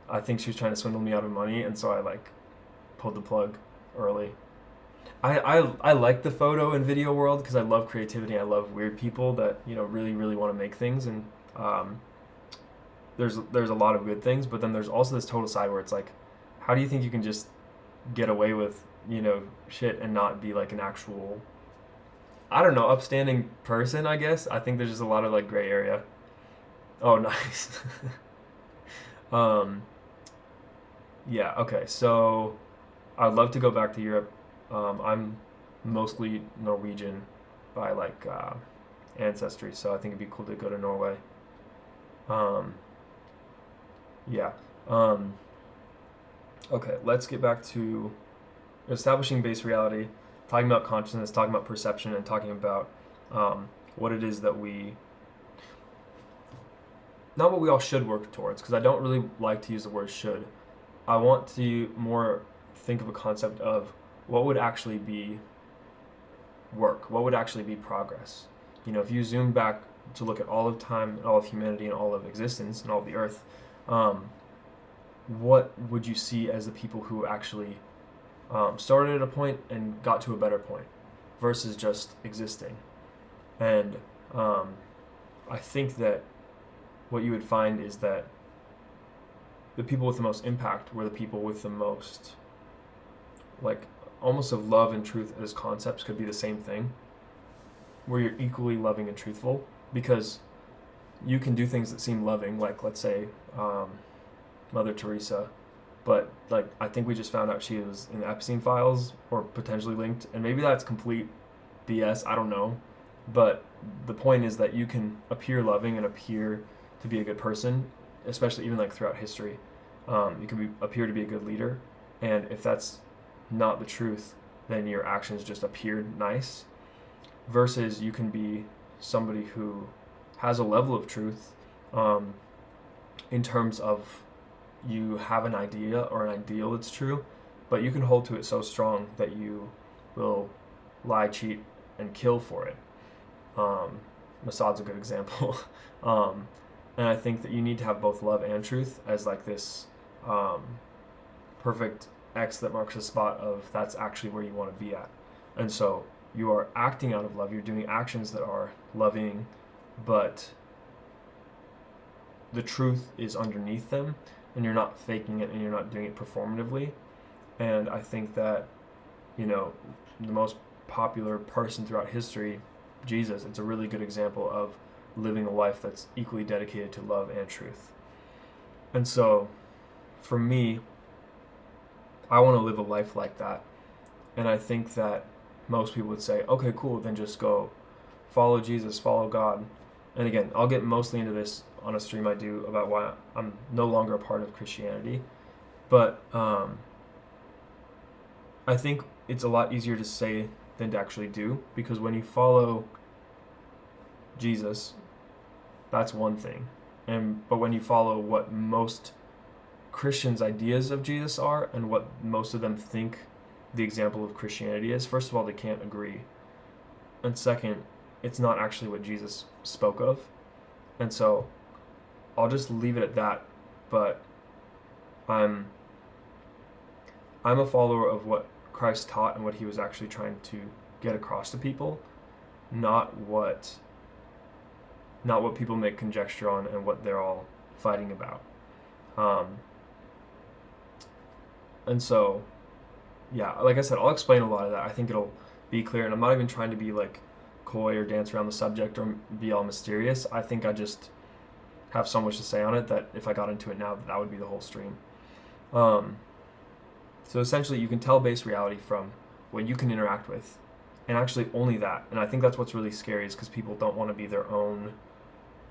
I think she was trying to swindle me out of money, and so I pulled the plug early. I like the photo and video world because I love creativity. I love weird people that really really want to make things, and there's a lot of good things, but then there's also this total side where it's like, how do you think you can just get away with shit and not be like an actual, I don't know, upstanding person? I guess I think there's just a lot of gray area. Oh, nice. Yeah, okay, so I'd love to go back to Europe. I'm mostly Norwegian by ancestry, so I think it'd be cool to go to Norway. Yeah. Okay, let's get back to establishing base reality, talking about consciousness, talking about perception, and talking about what it is that not what we all should work towards, because I don't really like to use the word should. I want to more think of a concept of what would actually be work, what would actually be progress. If you zoom back to look at all of time and all of humanity and all of existence and all of the earth, what would you see as the people who actually started at a point and got to a better point versus just existing? And I think that what you would find is that the people with the most impact were the people with the most, almost of love and truth as concepts could be the same thing, where you're equally loving and truthful, because you can do things that seem loving, like let's say Mother Teresa, but I think we just found out she was in the Epstein files or potentially linked, and maybe that's complete BS, I don't know, but the point is that you can appear loving and appear to be a good person, especially even throughout history. You can appear to be a good leader, and if that's not the truth, then your actions just appeared nice, versus you can be somebody who has a level of truth in terms of you have an idea or an ideal that's true, but you can hold to it so strong that you will lie, cheat, and kill for it. Mossad's a good example. And I think that you need to have both love and truth as this perfect X that marks a spot of that's actually where you want to be at. And so you are acting out of love, you're doing actions that are loving, but the truth is underneath them, and you're not faking it and you're not doing it performatively. And I think that, the most popular person throughout history, Jesus, it's a really good example of living a life that's equally dedicated to love and truth. And so for me, I want to live a life like that. And I think that most people would say, okay, cool, then just go follow Jesus, follow God. And again, I'll get mostly into this on a stream I do about why I'm no longer a part of Christianity. But I think it's a lot easier to say than to actually do, because when you follow Jesus, that's one thing. But when you follow what most Christians' ideas of Jesus are and what most of them think the example of Christianity is, first of all, they can't agree. And second, it's not actually what Jesus spoke of. And so I'll just leave it at that. But I'm a follower of what Christ taught and what he was actually trying to get across to people, not what people make conjecture on and what they're all fighting about. And so, yeah, like I said, I'll explain a lot of that. I think it'll be clear, and I'm not even trying to be like coy or dance around the subject or be all mysterious. I think I just have so much to say on it that if I got into it now, that would be the whole stream. So essentially, you can tell base reality from what you can interact with, and actually only that. And I think that's what's really scary, is because people don't want to be their own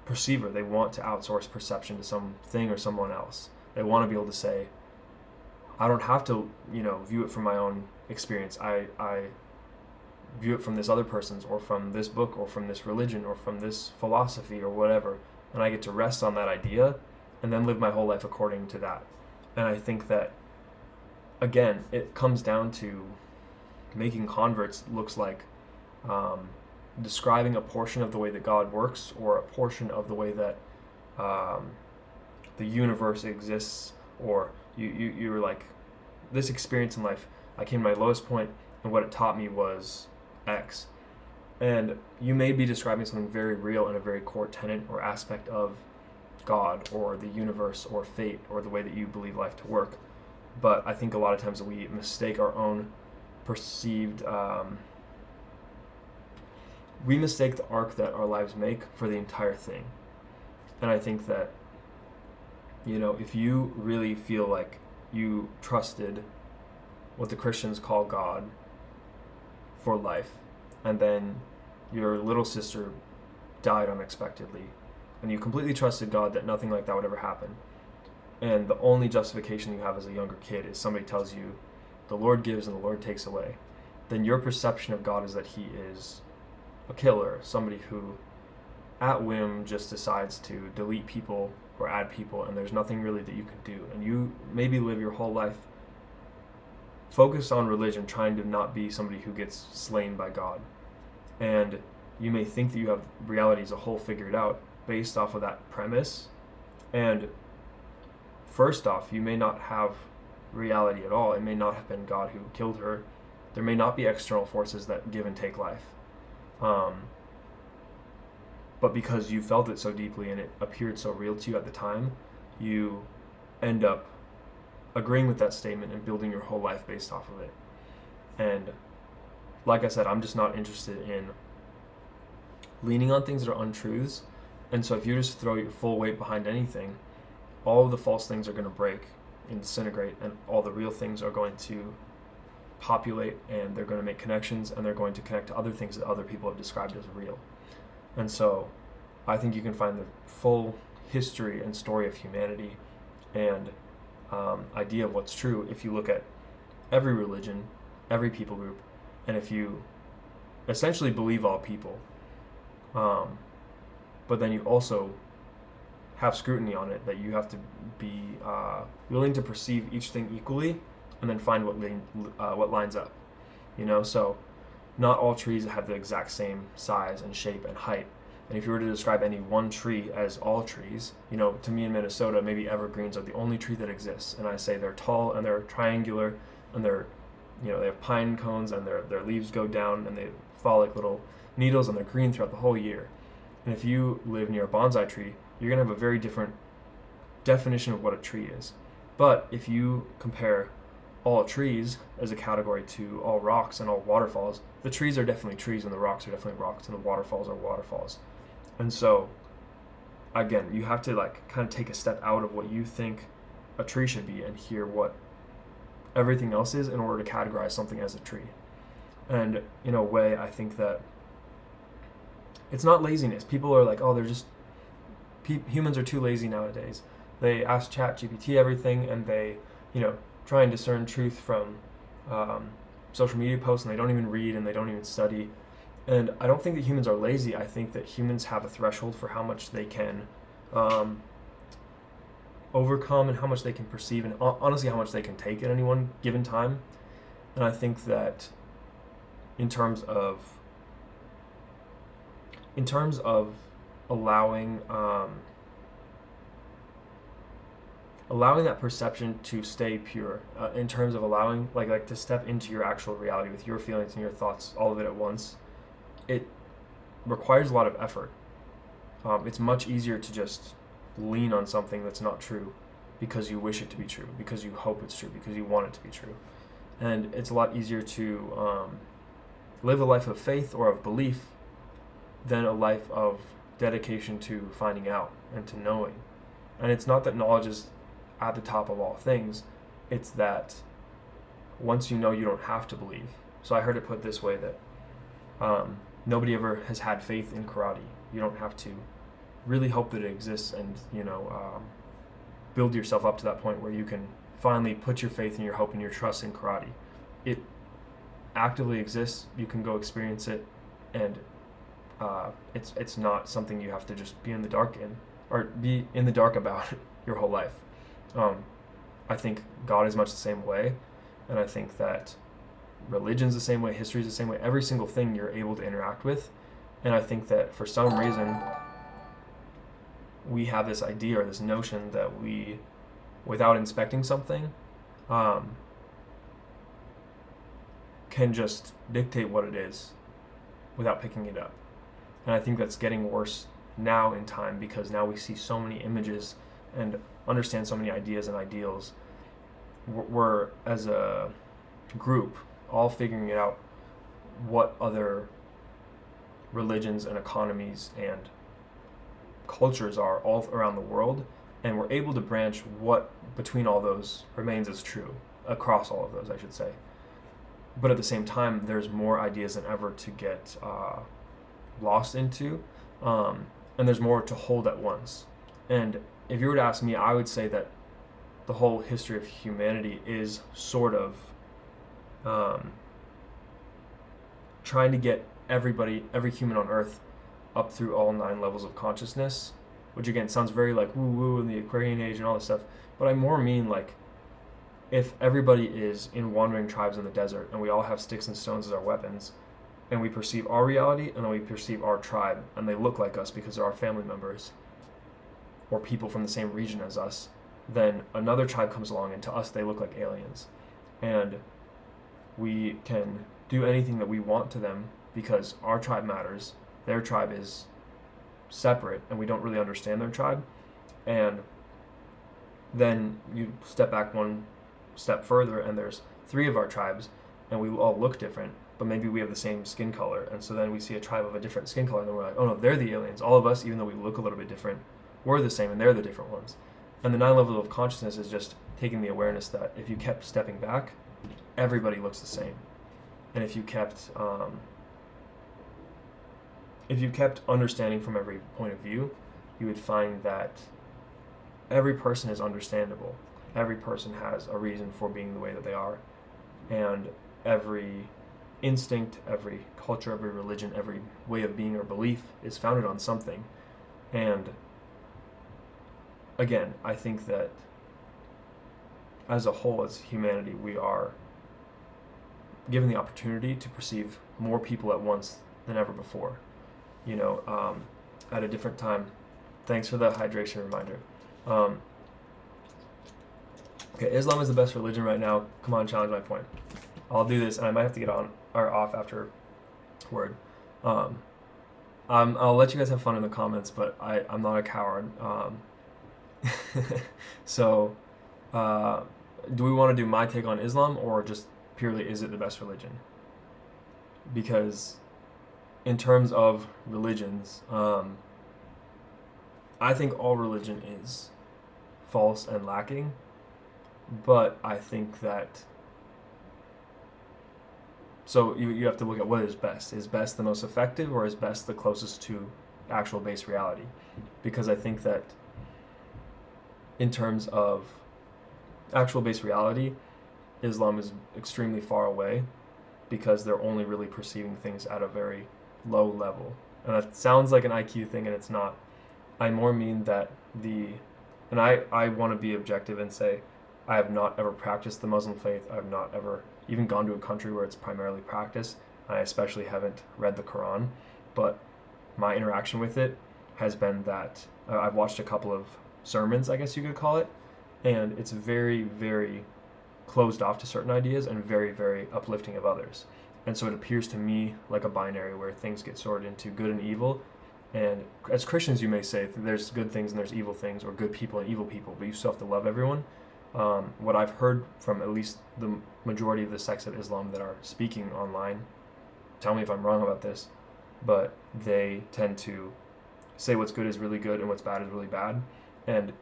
perceiver. They want to outsource perception to something or someone else. They want to be able to say, I don't have to, view it from my own experience. I view it from this other person's, or from this book, or from this religion, or from this philosophy, or whatever. And I get to rest on that idea and then live my whole life according to that. And I think that, again, it comes down to making converts looks like describing a portion of the way that God works, or a portion of the way that the universe exists, or you're like, this experience in life, I came to my lowest point, and what it taught me was X. And you may be describing something very real and a very core tenet or aspect of God or the universe or fate or the way that you believe life to work. But I think a lot of times we mistake our own perceived, we mistake the arc that our lives make for the entire thing. And I think that, if you really feel like you trusted what the Christians call God for life, and then your little sister died unexpectedly, and you completely trusted God that nothing like that would ever happen, and the only justification you have as a younger kid is somebody tells you the Lord gives and the Lord takes away, then your perception of God is that he is a killer, somebody who at whim just decides to delete people or add people, and there's nothing really that you can do. And you maybe live your whole life focused on religion, trying to not be somebody who gets slain by God. And you may think that you have reality as a whole figured out based off of that premise. And first off, you may not have reality at all. It may not have been God who killed her. There may not be external forces that give and take life. But because you felt it so deeply and it appeared so real to you at the time, you end up agreeing with that statement and building your whole life based off of it. And like I said, I'm just not interested in leaning on things that are untruths. And so if you just throw your full weight behind anything, all of the false things are going to break and disintegrate, and all the real things are going to populate, and they're going to make connections, and they're going to connect to other things that other people have described as real. And so I think you can find the full history and story of humanity and idea of what's true if you look at every religion, every people group, and if you essentially believe all people, but then you also have scrutiny on it, that you have to be willing to perceive each thing equally and then find what lines up, so not all trees have the exact same size and shape and height. And if you were to describe any one tree as all trees, to me in Minnesota, maybe evergreens are the only tree that exists. And I say they're tall and they're triangular and they're, they have pine cones and their leaves go down and they fall like little needles and they're green throughout the whole year. And if you live near a bonsai tree, you're going to have a very different definition of what a tree is. But if you compare all trees as a category to all rocks and all waterfalls, the trees are definitely trees and the rocks are definitely rocks and the waterfalls are waterfalls. And so, again, you have to kind of take a step out of what you think a tree should be and hear what everything else is in order to categorize something as a tree. And in a way, I think that it's not laziness. People are like, oh, they're just, humans are too lazy nowadays. They ask ChatGPT everything and they, try and discern truth from social media posts, and they don't even read and they don't even study. And I don't think that humans are lazy. I think that humans have a threshold for how much they can overcome and how much they can perceive, and honestly how much they can take at any one given time. And I think that in terms of allowing allowing that perception to stay pure, in terms of allowing like to step into your actual reality with your feelings and your thoughts, all of it at once, it requires a lot of effort. It's much easier to just lean on something that's not true because you wish it to be true, because you hope it's true, because you want it to be true. And it's a lot easier to live a life of faith or of belief than a life of dedication to finding out and to knowing. And it's not that knowledge is at the top of all things, it's that once you know, you don't have to believe. So I heard it put this way, that nobody ever has had faith in karate. You don't have to really hope that it exists and build yourself up to that point where you can finally put your faith and your hope and your trust in karate. It actively exists. You can go experience it, and it's not something you have to just be in the dark in, or be in the dark about your whole life. I think God is much the same way, and I think that religion's the same way, history's the same way. Every single thing you're able to interact with, and I think that for some reason we have this idea or this notion that we, without inspecting something, can just dictate what it is without picking it up. And I think that's getting worse now in time, because now we see so many images and understand so many ideas and ideals. We're as a group all figuring it out, what other religions and economies and cultures are all around the world, and we're able to branch what between all those remains as true, across all of those, I should say. But at the same time, there's more ideas than ever to get lost into, and there's more to hold at once. And if you were to ask me, I would say that the whole history of humanity is sort of trying to get every human on Earth up through all 9 levels of consciousness, which again sounds very like woo-woo in the Aquarian age and all this stuff, but I more mean like, if everybody is in wandering tribes in the desert and we all have sticks and stones as our weapons, and we perceive our reality and then we perceive our tribe and they look like us because they're our family members or people from the same region as us, then another tribe comes along and to us they look like aliens. And we can do anything that we want to them because our tribe matters. Their tribe is separate and we don't really understand their tribe. And then you step back one step further and there's 3 of our tribes and we all look different, but maybe we have the same skin color. And so then we see a tribe of a different skin color and then we're like, oh no, they're the aliens. All of us, even though we look a little bit different, we're the same and they're the different ones. And the 9 levels of consciousness is just taking the awareness that if you kept stepping back, everybody looks the same. And if you kept understanding from every point of view, you would find that every person is understandable. Every person has a reason for being the way that they are. And every instinct, every culture, every religion, every way of being or belief is founded on something. And again, I think that as a whole, as humanity, we are given the opportunity to perceive more people at once than ever before. At a different time. Thanks for the hydration reminder. Okay, Islam is the best religion right now. Come on, challenge my point. I'll do this, and I might have to get on or off afterward. I'll let you guys have fun in the comments, but I'm not a coward. So, do we want to do my take on Islam, or just purely is it the best religion? Because in terms of religions, I think all religion is false and lacking, but I think that, so you have to look at what is best. Is best the most effective, or is best the closest to actual base reality? Because I think that in terms of actual base reality, Islam is extremely far away because they're only really perceiving things at a very low level. And that sounds like an IQ thing, and it's not. I more mean that the And I want to be objective and say I have not ever practiced the Muslim faith. I've not ever even gone to a country where it's primarily practiced. I especially haven't read the Quran, but my interaction with it has been that I've watched a couple of sermons, I guess you could call it, and it's very, very closed off to certain ideas and very, very uplifting of others. And so it appears to me like a binary where things get sorted into good and evil. And as Christians, you may say there's good things and there's evil things, or good people and evil people, but you still have to love everyone. What I've heard from at least the majority of the sects of Islam that are speaking online, tell me if I'm wrong about this, but they tend to say what's good is really good and what's bad is really bad. And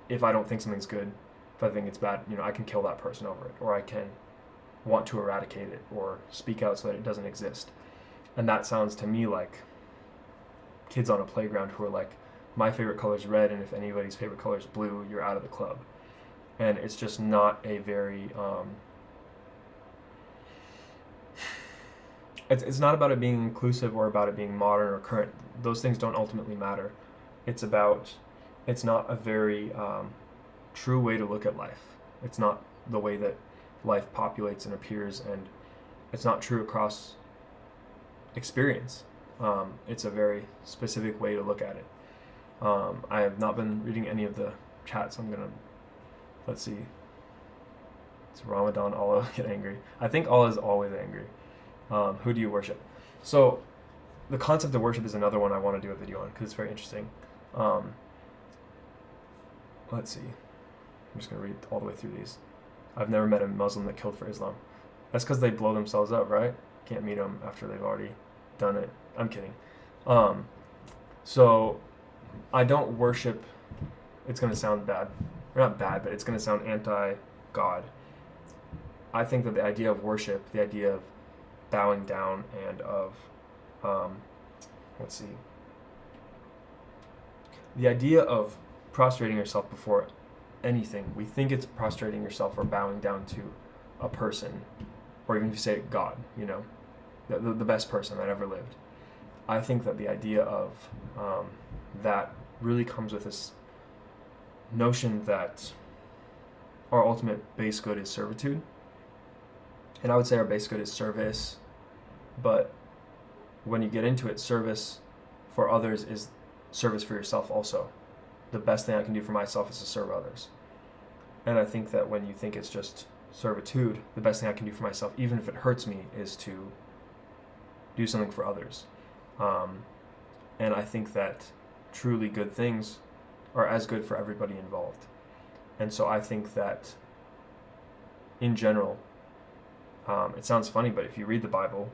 if I don't think something's good, if I think it's bad, I can kill that person over it, or I can want to eradicate it or speak out so that it doesn't exist. And that sounds to me like kids on a playground who are like, my favorite color is red, and if anybody's favorite color is blue, you're out of the club. And it's just not a very it's not about it being inclusive or about it being modern or current. Those things don't ultimately matter. It's not a very true way to look at life. It's not the way that life populates and appears, and it's not true across experience. It's a very specific way to look at it. I have not been reading any of the chats. Let's see. It's Ramadan. Allah get angry. I think Allah is always angry. Who do you worship? So the concept of worship is another one I want to do a video on because it's very interesting. Let's see. I'm just going to read all the way through these. I've never met a Muslim that killed for Islam. That's because they blow themselves up, right? Can't meet them after they've already done it. I'm kidding. So I don't worship. It's going to sound bad. Or not bad, but it's going to sound anti-God. I think that the idea of worship, the idea of bowing down and of, the idea of prostrating yourself before anything, we think it's prostrating yourself or bowing down to a person, or even if you say God, the best person that ever lived. I think that the idea of that really comes with this notion that our ultimate base good is servitude. And I would say our base good is service, but when you get into it, service for others is service for yourself also. The best thing I can do for myself is to serve others. And I think that when you think it's just servitude, the best thing I can do for myself, even if it hurts me, is to do something for others. And I think that truly good things are as good for everybody involved. And so I think that in general, it sounds funny, but if you read the Bible,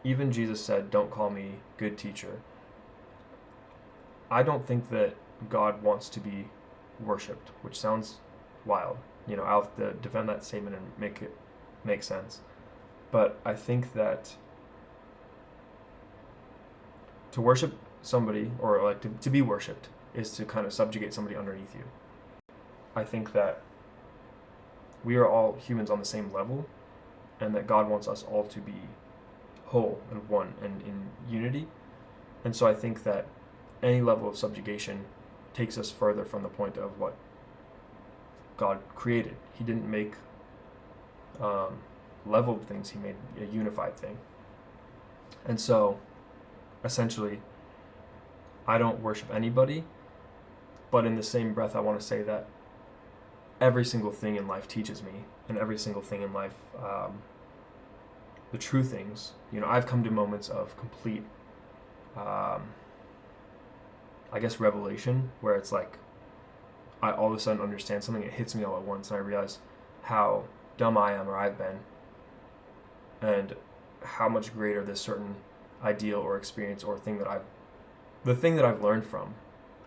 even Jesus said, "Don't call me good teacher." I don't think that God wants to be worshipped, which sounds wild. I'll have to defend that statement and make it make sense. But I think that to worship somebody, or like to be worshipped, is to kind of subjugate somebody underneath you. I think that we are all humans on the same level, and that God wants us all to be whole and one and in unity. And so I think that any level of subjugation takes us further from the point of what God created. He didn't make leveled things, he made a unified thing. And so essentially, I don't worship anybody, but in the same breath, I want to say that every single thing in life teaches me, and every single thing in life, the true things, I've come to moments of complete, revelation, where it's like, I all of a sudden understand something, it hits me all at once, and I realize how dumb I am, or I've been, and how much greater this certain ideal or experience or thing that I've learned from,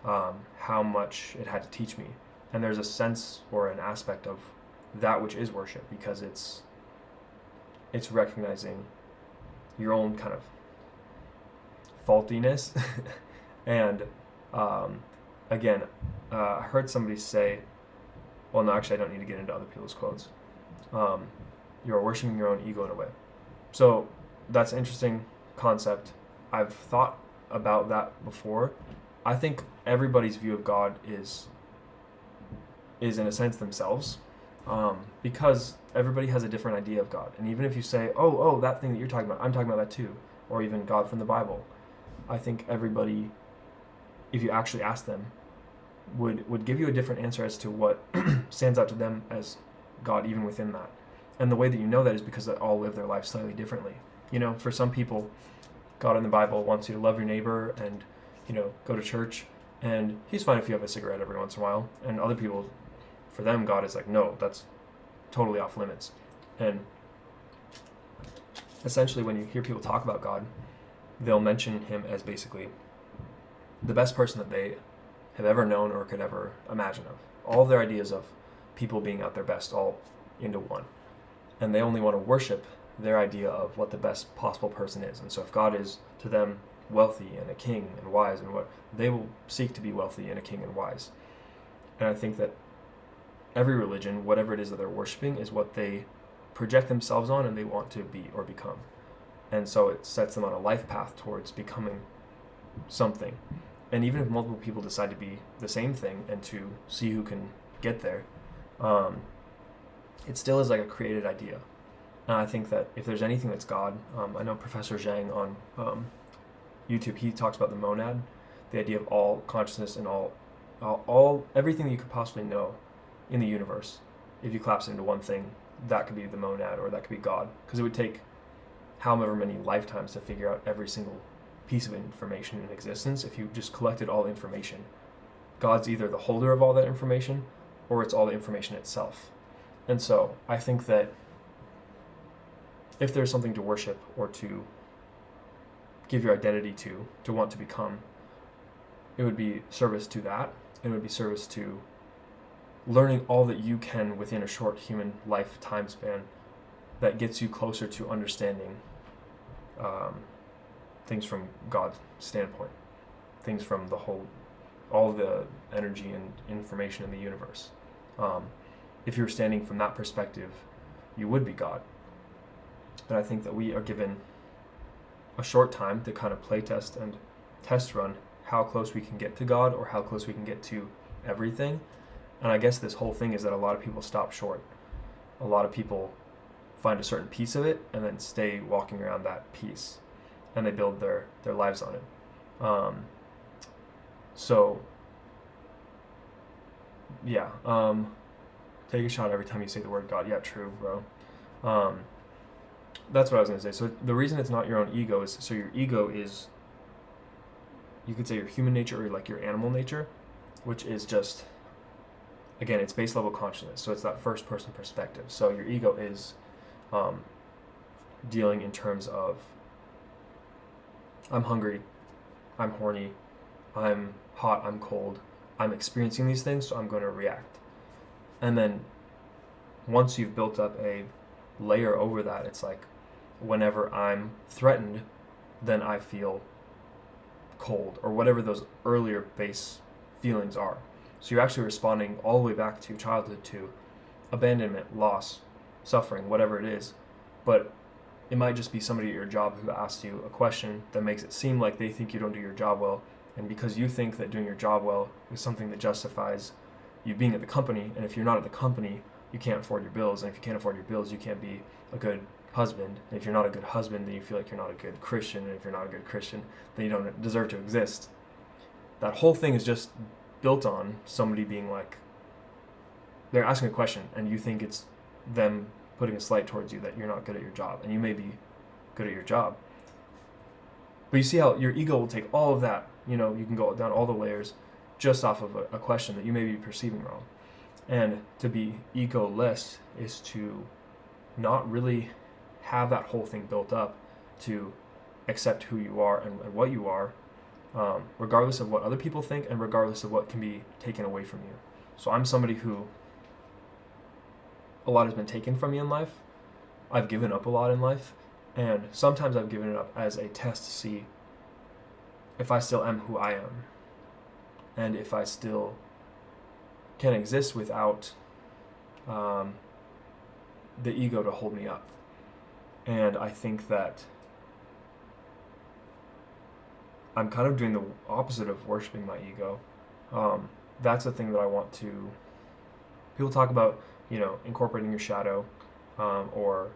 how much it had to teach me. And there's a sense or an aspect of that which is worship, because it's recognizing your own kind of faultiness. And again, I heard somebody say, well, no, actually I don't need to get into other people's quotes. You're worshiping your own ego in a way. So that's an interesting concept. I've thought about that before, I think everybody's view of God is in a sense themselves, because everybody has a different idea of God. And even if you say, oh, that thing that you're talking about, I'm talking about that too, or even God from the Bible, I think everybody, if you actually ask them, would give you a different answer as to what stands out to them as God, even within that. And the way that you know that is because they all live their life slightly differently. For some people, God in the Bible wants you to love your neighbor and, go to church, and he's fine if you have a cigarette every once in a while. And other people, for them, God is like, no, that's totally off limits. And essentially, when you hear people talk about God, they'll mention him as basically the best person that they have ever known or could ever imagine of. All of their ideas of people being at their best all into one. And they only want to worship their idea of what the best possible person is. And so if God is to them wealthy and a king and wise, and what they will seek to be wealthy and a king and wise. And I think that every religion, whatever it is that they're worshiping, is what they project themselves on and they want to be or become. And so it sets them on a life path towards becoming something. And even if multiple people decide to be the same thing and to see who can get there, it still is like a created idea. And I think that if there's anything that's God, I know Professor Zhang on YouTube, he talks about the monad, the idea of all consciousness and all everything that you could possibly know in the universe. If you collapse it into one thing, that could be the monad, or that could be God, because it would take however many lifetimes to figure out every single piece of information in existence. If you just collected all information, God's either the holder of all that information or it's all the information itself. And so I think that if there's something to worship or to give your identity to want to become, it would be service to that. It would be service to learning all that you can within a short human life time span that gets you closer to understanding things from God's standpoint, things from all the energy and information in the universe. If you're standing from that perspective, you would be God. And I think that we are given a short time to kind of play test and test run how close we can get to God, or how close we can get to everything. And I guess this whole thing is that a lot of people stop short. A lot of people find a certain piece of it and then stay walking around that piece, and they build their lives on it. So yeah, take a shot every time you say the word God. Yeah, true, bro. That's what I was going to say. So the reason it's not your own ego is, so your ego is, you could say your human nature or like your animal nature, which is just, again, it's base level consciousness. So it's that first person perspective. So your ego is dealing in terms of, I'm hungry, I'm horny, I'm hot, I'm cold, I'm experiencing these things, so I'm going to react. And then once you've built up a layer over that, it's like, whenever I'm threatened, then I feel cold, or whatever those earlier base feelings are. So you're actually responding all the way back to childhood, to abandonment, loss, suffering, whatever it is. But it might just be somebody at your job who asks you a question that makes it seem like they think you don't do your job well, and because you think that doing your job well is something that justifies you being at the company, and if you're not at the company, you can't afford your bills, and if you can't afford your bills, you can't be a good husband, and if you're not a good husband, then you feel like you're not a good Christian, and if you're not a good Christian, then you don't deserve to exist. That whole thing is just built on somebody being like, they're asking a question, and you think it's them putting a slight towards you that you're not good at your job, and you may be good at your job. But you see how your ego will take all of that, you can go down all the layers just off of a question that you may be perceiving wrong. And to be ego-less is to not really have that whole thing built up, to accept who you are and what you are, regardless of what other people think and regardless of what can be taken away from you. So I'm somebody who a lot has been taken from me in life. I've given up a lot in life, and sometimes I've given it up as a test to see if I still am who I am, and if I still can exist without the ego to hold me up. And I think that I'm kind of doing the opposite of worshiping my ego. That's the thing that I want to. People talk about, incorporating your shadow, or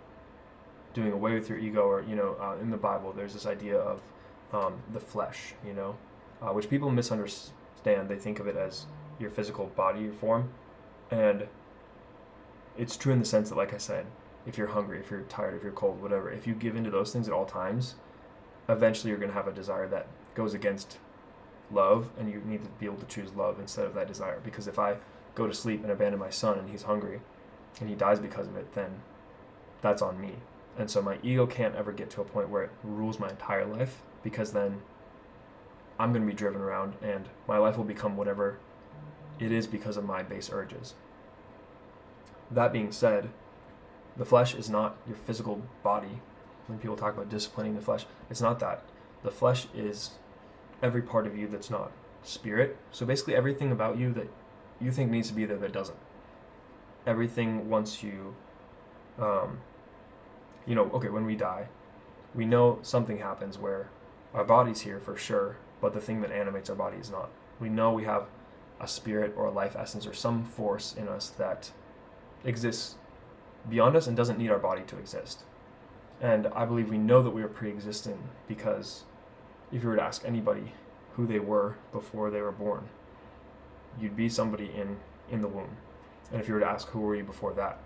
doing away with your ego, or in the Bible, there's this idea of the flesh, which people misunderstand. They think of it as your physical body, your form, and it's true in the sense that, like I said, if you're hungry, if you're tired, if you're cold, whatever, if you give into those things at all times, eventually you're going to have a desire that goes against love, and you need to be able to choose love instead of that desire. Because if I go to sleep and abandon my son and he's hungry and he dies because of it, then that's on me. And so my ego can't ever get to a point where it rules my entire life, because then I'm going to be driven around and my life will become whatever it is because of my base urges. That being said, the flesh is not your physical body. When people talk about disciplining the flesh, it's not that. The flesh is every part of you that's not spirit. So basically everything about you that you think needs to be there that doesn't. Everything once you, okay, when we die, we know something happens where our body's here for sure, but the thing that animates our body is not. We know we have a spirit or a life essence or some force in us that exists beyond us and doesn't need our body to exist. And I believe we know that we are pre-existent, because if you were to ask anybody who they were before they were born, you'd be somebody in the womb. And if you were to ask who were you before that,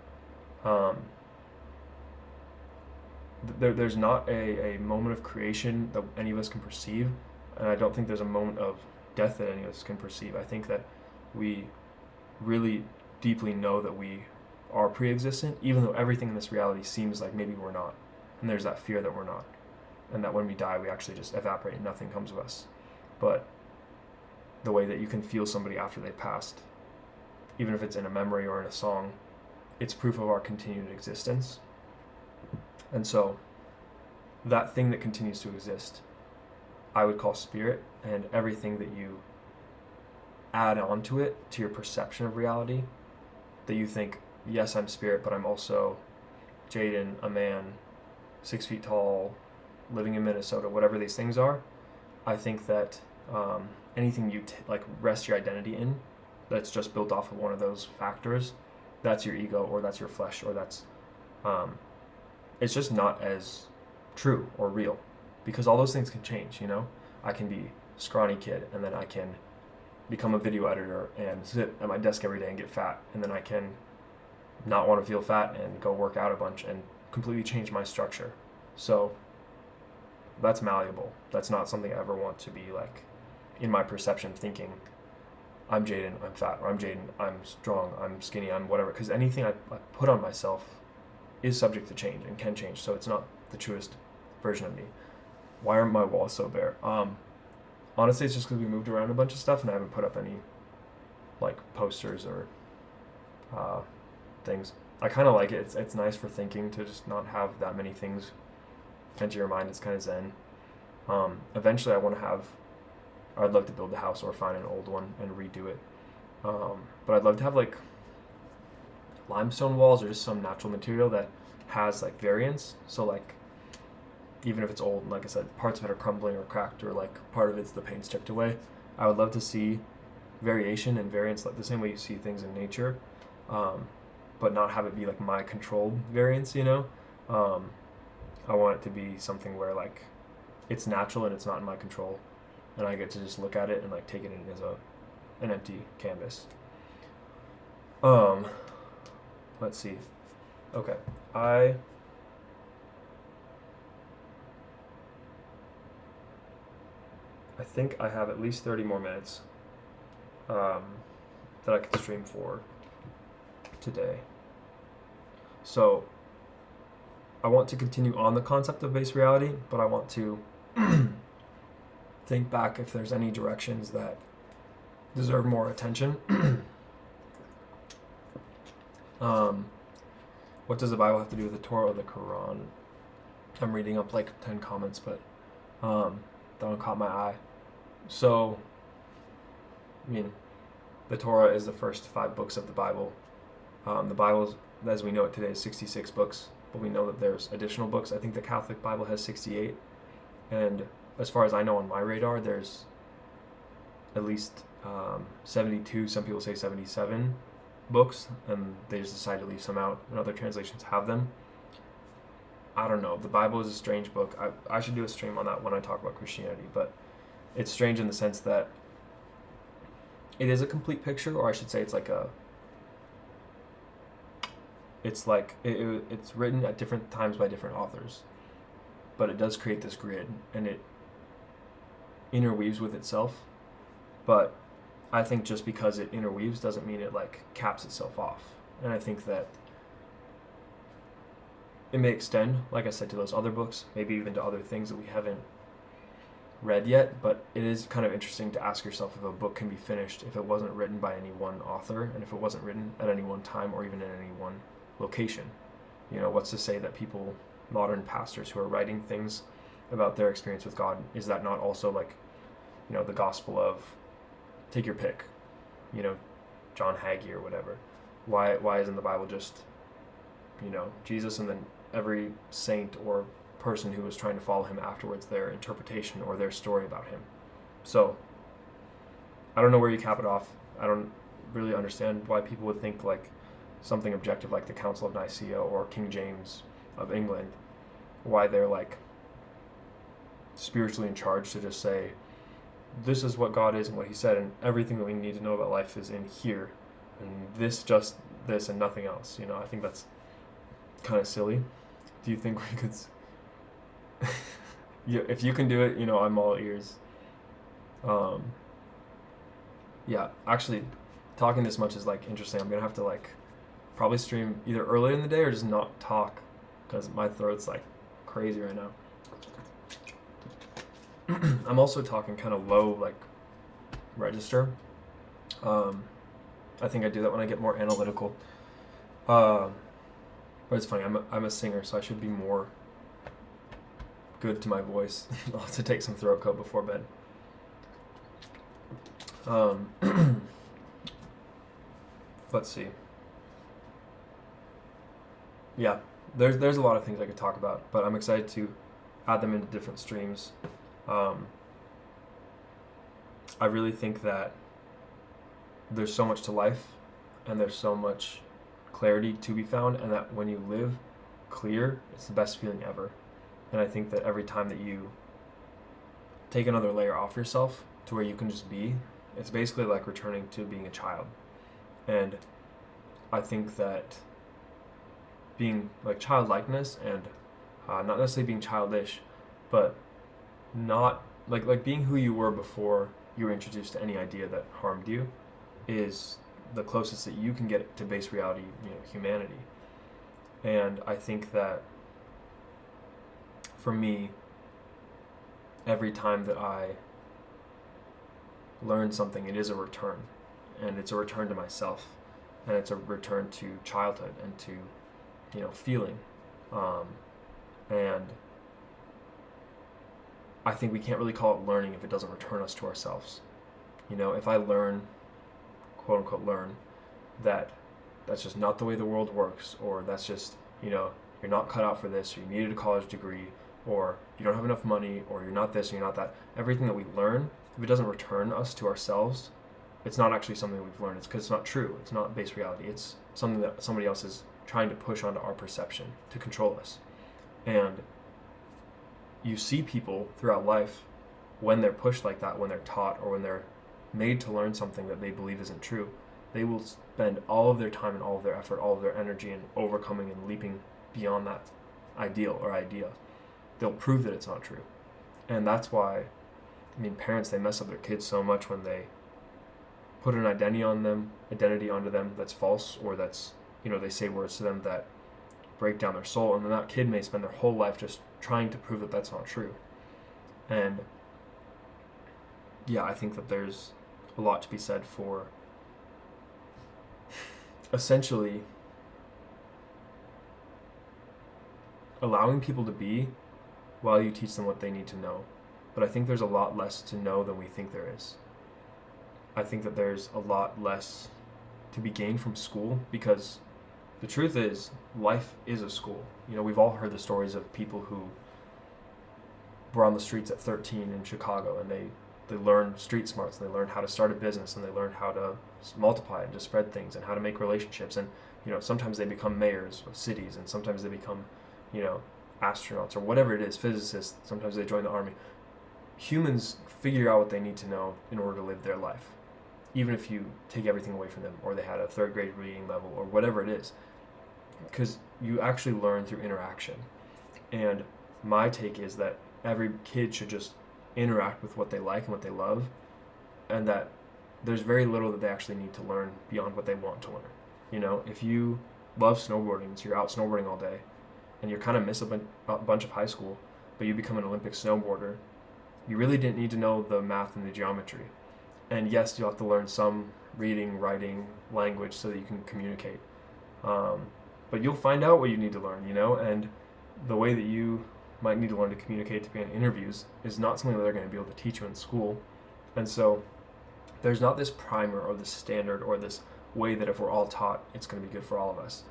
there's not a moment of creation that any of us can perceive, and I don't think there's a moment of death that any of us can perceive. I think that we really deeply know that we are pre-existent, even though everything in this reality seems like maybe we're not. And there's that fear that we're not, and that when we die we actually just evaporate and nothing comes of us. But the way that you can feel somebody after they've passed, even if it's in a memory or in a song, it's proof of our continued existence. And so that thing that continues to exist, I would call spirit, and everything that you add onto it, to your perception of reality, that you think, yes, I'm spirit, but I'm also Jaden, a man, 6 feet tall, living in Minnesota, whatever these things are. I think that anything you rest your identity in, that's just built off of one of those factors, that's your ego, or that's your flesh, or that's it's just not as true or real, because all those things can change. I can be a scrawny kid, and then I can become a video editor and sit at my desk every day and get fat, and then I can not want to feel fat and go work out a bunch and completely change my structure. So that's malleable. That's not something I ever want to be like in my perception, thinking I'm Jaden, I'm fat, or I'm Jaden, I'm strong, I'm skinny, I'm whatever, because anything I put on myself is subject to change and can change, so it's not the truest version of me. Why aren't my walls so bare? Honestly, it's just because we moved around a bunch of stuff and I haven't put up any posters or things. I kind of like it. It's nice for thinking to just not have that many things enter your mind. It's kind of zen. Eventually I'd love to build a house or find an old one and redo it. But I'd love to have limestone walls or just some natural material that has variance. So even if it's old, and like I said, parts of it are crumbling or cracked, or part of it's the paint's chipped away, I would love to see variation and variance, the same way you see things in nature, but not have it be my controlled variance. I want it to be something where it's natural and it's not in my control, and I get to just look at it and take it in as an empty canvas. Let's see. Okay, I think I have at least 30 more minutes that I could stream for today. So I want to continue on the concept of base reality, but I want to think back if there's any directions that deserve more attention. What does the Bible have to do with the Torah or the Quran? I'm reading up 10 comments, but that one caught my eye. So, the Torah is the first 5 books of the Bible. The Bible, as we know it today, is 66 books, but we know that there's additional books. I think the Catholic Bible has 68, and as far as I know on my radar, there's at least 72, some people say 77 books, and they just decide to leave some out, and other translations have them. I don't know. The Bible is a strange book. I should do a stream on that when I talk about Christianity, but it's strange in the sense that it is a complete picture, or I should say it's like it's written at different times by different authors, but it does create this grid, and it interweaves with itself. But I think just because it interweaves doesn't mean it like caps itself off. And I think that it may extend, like I said, to those other books, maybe even to other things that we haven't read yet, but it is kind of interesting to ask yourself if a book can be finished if it wasn't written by any one author, and if it wasn't written at any one time or even in any one location. What's to say that people, modern pastors who are writing things about their experience with God, is that not also like, the gospel of, take your pick, John Hagee or whatever. Why isn't the Bible just, Jesus and then every saint or person who was trying to follow him afterwards, their interpretation or their story about him? So I don't know where you cap it off. I don't really understand why people would think like something objective like the Council of Nicaea or King James of England, why they're like spiritually in charge to just say, this is what God is and what he said, and everything that we need to know about life is in here, and this, just this and nothing else. I think that's kind of silly. Do you think we could if you can do it, I'm all ears. Actually talking this much is like interesting. I'm gonna have to like probably stream either early in the day or just not talk, because my throat's like crazy right now. I'm also talking kind of low, like register. I think I do that when I get more analytical. But it's funny. I'm a singer, so I should be more good to my voice. I'll have to take some throat coat before bed. Let's see. Yeah, there's a lot of things I could talk about, but I'm excited to add them into different streams. I really think that there's so much to life, and there's so much clarity to be found, and that when you live clear, it's the best feeling ever. And I think that every time that you take another layer off yourself to where you can just be, it's basically like returning to being a child. And I think that being like childlikeness and not necessarily being childish, but not like being who you were before you were introduced to any idea that harmed you, is the closest that you can get to base reality, humanity. And I think that for me, every time that I learn something, it is a return, and it's a return to myself, and it's a return to childhood and to feeling, and I think we can't really call it learning if it doesn't return us to ourselves. If I learn, quote unquote learn, that that's just not the way the world works, or that's just, you're not cut out for this, or you needed a college degree, or you don't have enough money, or you're not this, or you're not that. Everything that we learn, if it doesn't return us to ourselves, it's not actually something we've learned. It's because it's not true. It's not base reality. It's something that somebody else is trying to push onto our perception to control us. And you see people throughout life, when they're pushed like that, when they're taught, or when they're made to learn something that they believe isn't true, they will spend all of their time and all of their effort, all of their energy in overcoming and leaping beyond that ideal or idea. They'll prove that it's not true. And that's why, parents, they mess up their kids so much when they put an identity onto them that's false, or that's, they say words to them that break down their soul, and then that kid may spend their whole life just trying to prove that that's not true. And I think that there's a lot to be said for essentially allowing people to be while you teach them what they need to know. But I think there's a lot less to know than we think there is. I think that there's a lot less to be gained from school, because the truth is, life is a school. We've all heard the stories of people who were on the streets at 13 in Chicago, and they learned street smarts, and they learned how to start a business, and they learned how to multiply and to spread things, and how to make relationships. And sometimes they become mayors of cities, and sometimes they become astronauts or whatever it is, physicists. Sometimes they join the army. Humans figure out what they need to know in order to live their life, even if you take everything away from them, or they had a third grade reading level, or whatever it is, because you actually learn through interaction. And my take is that every kid should just interact with what they like and what they love, and that there's very little that they actually need to learn beyond what they want to learn. If you love snowboarding, so you're out snowboarding all day, and you kind of miss a bunch of high school, but you become an Olympic snowboarder, you really didn't need to know the math and the geometry. And yes, you'll have to learn some reading, writing, language so that you can communicate. But you'll find out what you need to learn, and the way that you might need to learn to communicate to be in interviews is not something that they're going to be able to teach you in school. And so there's not this primer or this standard or this way that if we're all taught, it's going to be good for all of us.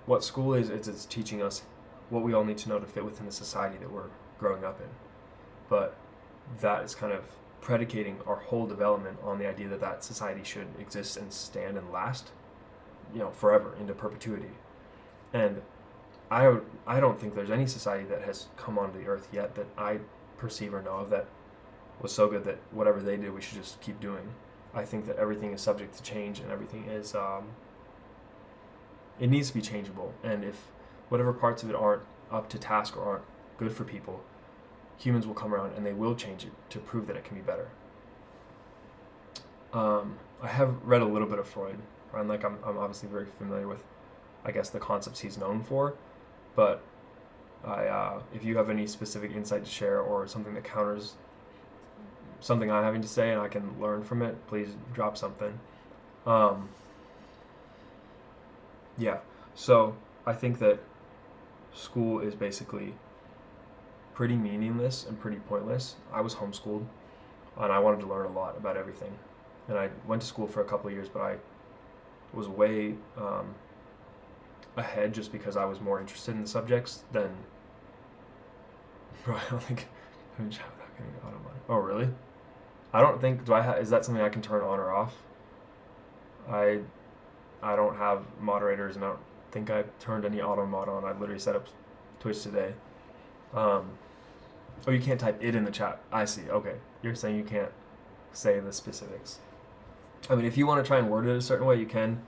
What school is, it's teaching us what we all need to know to fit within the society that we're growing up in. But that is kind of predicating our whole development on the idea that that society should exist and stand and last, forever, into perpetuity. And I don't think there's any society that has come onto the earth yet that I perceive or know of that was so good that whatever they did, we should just keep doing. I think that everything is subject to change, and everything is, it needs to be changeable. And if whatever parts of it aren't up to task or aren't good for people, humans will come around and they will change it to prove that it can be better. I have read a little bit of Freud, and I'm obviously very familiar with, I guess, the concepts he's known for. But if you have any specific insight to share or something that counters something I'm having to say and I can learn from it, please drop something. So I think that school is basically pretty meaningless and pretty pointless. I was homeschooled, and I wanted to learn a lot about everything. And I went to school for a couple of years, but I was way ahead just because I was more interested in the subjects than. Bro, I don't think I have a chat without getting auto monitor. Oh, really? I don't think. Is that something I can turn on or off? I don't have moderators, and I don't think I turned any auto mod on. I literally set up Twitch today. Oh, you can't type it in the chat. I see. Okay, you're saying you can't say the specifics. I mean, if you want to try and word it a certain way, you can.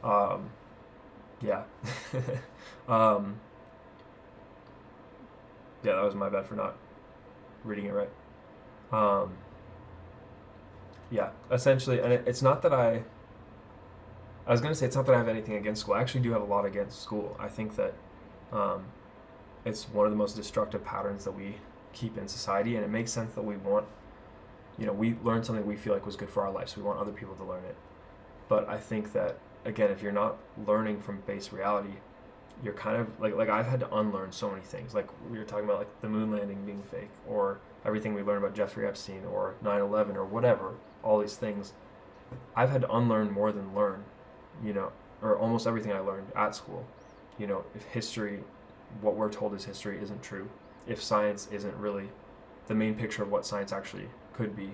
Yeah. Yeah, that was my bad for not reading it right. Yeah, essentially, and it's not that I was going to say it's not that I have anything against school. I actually do have a lot against school. I think that it's one of the most destructive patterns that we keep in society, and it makes sense that we want, we learned something we feel like was good for our life, so we want other people to learn it. But I think that, again, if you're not learning from base reality, you're kind of like I've had to unlearn so many things. Like we were talking about, like the moon landing being fake, or everything we learned about Jeffrey Epstein, or 9/11, or whatever. All these things, I've had to unlearn more than learn, or almost everything I learned at school. If history, what we're told is history, isn't true. If science isn't really the main picture of what science actually could be.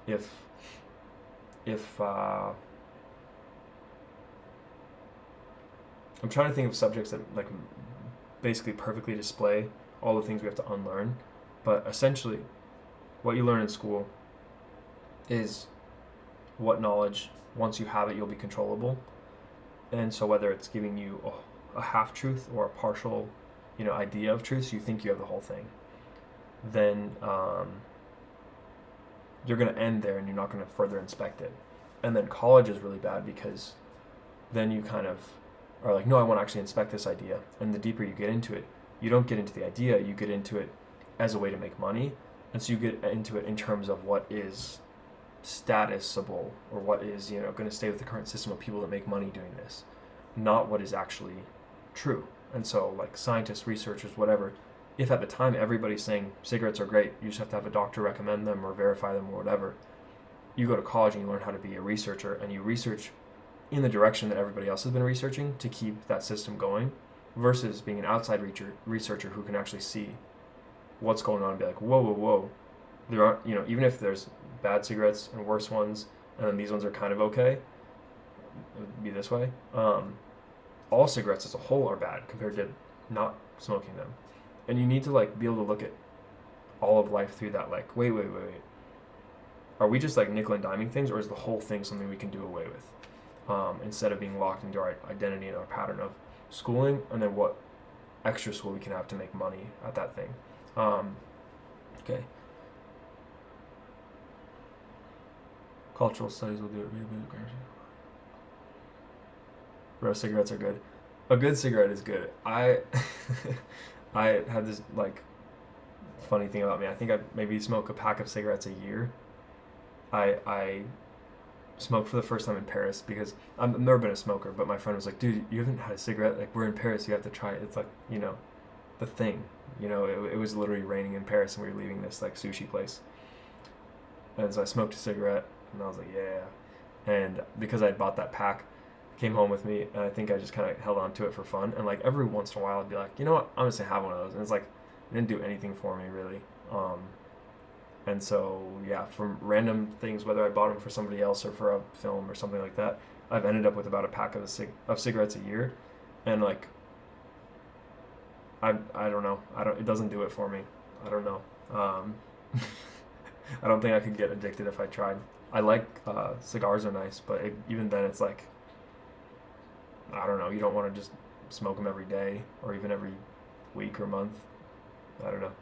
If I'm trying to think of subjects that basically perfectly display all the things we have to unlearn, but essentially what you learn in school is what knowledge, once you have it, you'll be controllable. And so whether it's giving you a half truth or a partial idea of truth, so you think you have the whole thing, then you're going to end there and you're not going to further inspect it. And then college is really bad because then you kind of are like, no, I want to actually inspect this idea. And the deeper you get into it, you don't get into the idea, you get into it as a way to make money. And so you get into it in terms of what is statusable, or what is, going to stay with the current system of people that make money doing this, not what is actually true. And so like scientists, researchers, whatever, if at the time everybody's saying cigarettes are great, you just have to have a doctor recommend them or verify them or whatever, you go to college and you learn how to be a researcher, and you research in the direction that everybody else has been researching to keep that system going, versus being an outside researcher who can actually see what's going on and be like, whoa, whoa, whoa. There aren't, even if there's bad cigarettes and worse ones, and then these ones are kind of okay, it would be this way. All cigarettes as a whole are bad compared to not smoking them. And you need to like be able to look at all of life through that, like, wait. Are we just like nickel and diming things, or is the whole thing something we can do away with? Instead of being locked into our identity and our pattern of schooling, and then what extra school we can have to make money at that thing. Okay. Cultural studies will do it. Bro, cigarettes are good. A good cigarette is good. I have this like funny thing about me. I think I maybe smoke a pack of cigarettes a year. I smoked for the first time in Paris because I've never been a smoker, but my friend was like, dude, you haven't had a cigarette? Like, we're in Paris, you have to try it. It's like, the thing. It was literally raining in Paris and we were leaving this like sushi place. And so I smoked a cigarette and I was like, yeah. And because I had bought that pack, came home with me, and I think I just kind of held on to it for fun. And like every once in a while I'd be like, you know what, I'm just gonna have one of those. And it's like, it didn't do anything for me really. And so, yeah, from random things, whether I bought them for somebody else or for a film or something like that, I've ended up with about a pack of cigarettes a year. And, like, I don't know. It doesn't do it for me. I don't know. I don't think I could get addicted if I tried. I like, cigars are nice, but even then it's like, I don't know. You don't want to just smoke them every day or even every week or month. I don't know.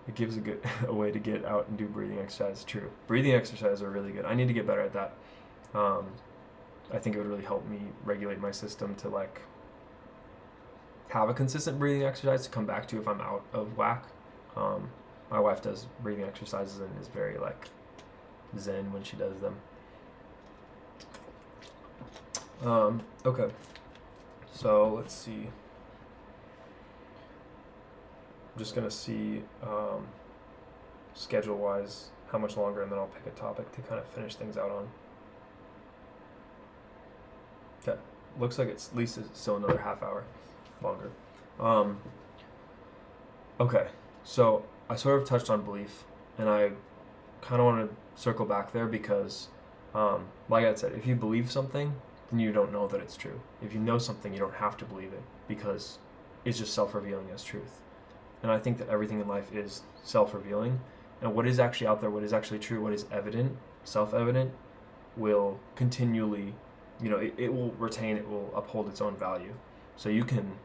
It gives a way to get out and do breathing exercise. True. Breathing exercises are really good. I need to get better at that. I think it would really help me regulate my system to like have a consistent breathing exercise to come back to if I'm out of whack. My wife does breathing exercises and is very like zen when she does them. Okay. So let's see. I'm just gonna see schedule wise how much longer, and then I'll pick a topic to kind of finish things out on. Okay, looks like it's at least still another half hour longer. Okay, so I sort of touched on belief, and I kind of want to circle back there because, like I said, if you believe something, then you don't know that it's true. If you know something, you don't have to believe it because it's just self-revealing as truth. And I think that everything in life is self-revealing. And what is actually out there, what is actually true, what is evident, self-evident, will continually, it will retain, it will uphold its own value. So you can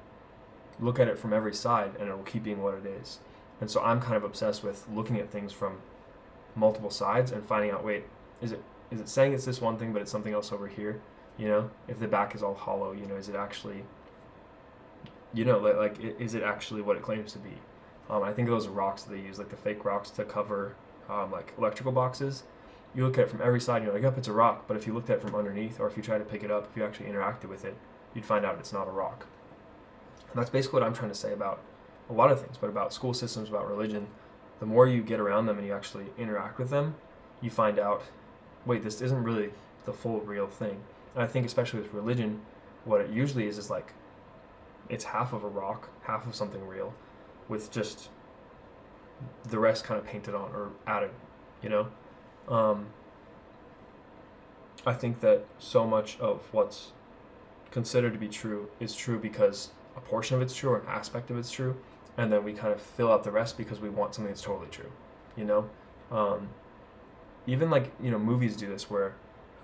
look at it from every side and it will keep being what it is. And so I'm kind of obsessed with looking at things from multiple sides and finding out, wait, is it saying it's this one thing, but it's something else over here? If the back is all hollow, is it actually, is it actually what it claims to be? I think those rocks that they use, like the fake rocks to cover like electrical boxes, you look at it from every side and you're like, yep, it's a rock. But if you looked at it from underneath, or if you try to pick it up, if you actually interacted with it, you'd find out it's not a rock. And that's basically what I'm trying to say about a lot of things, but about school systems, about religion. The more you get around them and you actually interact with them, you find out, wait, this isn't really the full real thing. And I think especially with religion, what it usually is like, it's half of a rock, half of something real, with just the rest kind of painted on or added, I think that so much of what's considered to be true is true because a portion of it's true or an aspect of it's true, and then we kind of fill out the rest because we want something that's totally true, even like, movies do this where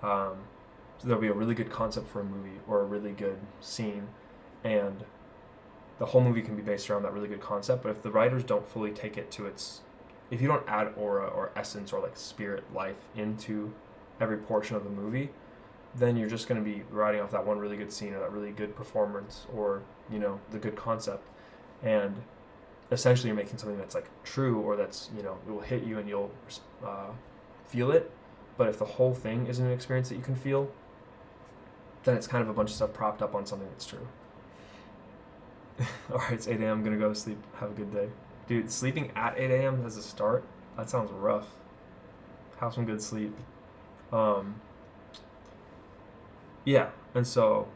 there'll be a really good concept for a movie or a really good scene, and the whole movie can be based around that really good concept, but if the writers don't fully take it to if you don't add aura or essence or like spirit, life into every portion of the movie, then you're just going to be riding off that one really good scene or that really good performance or, the good concept. And essentially you're making something that's like true or that's, it will hit you and you'll feel it. But if the whole thing isn't an experience that you can feel, then it's kind of a bunch of stuff propped up on something that's true. Alright, it's 8 a.m. I'm going to go to sleep. Have a good day. Dude, sleeping at 8 a.m. as a start, that sounds rough. Have some good sleep. Yeah, and so,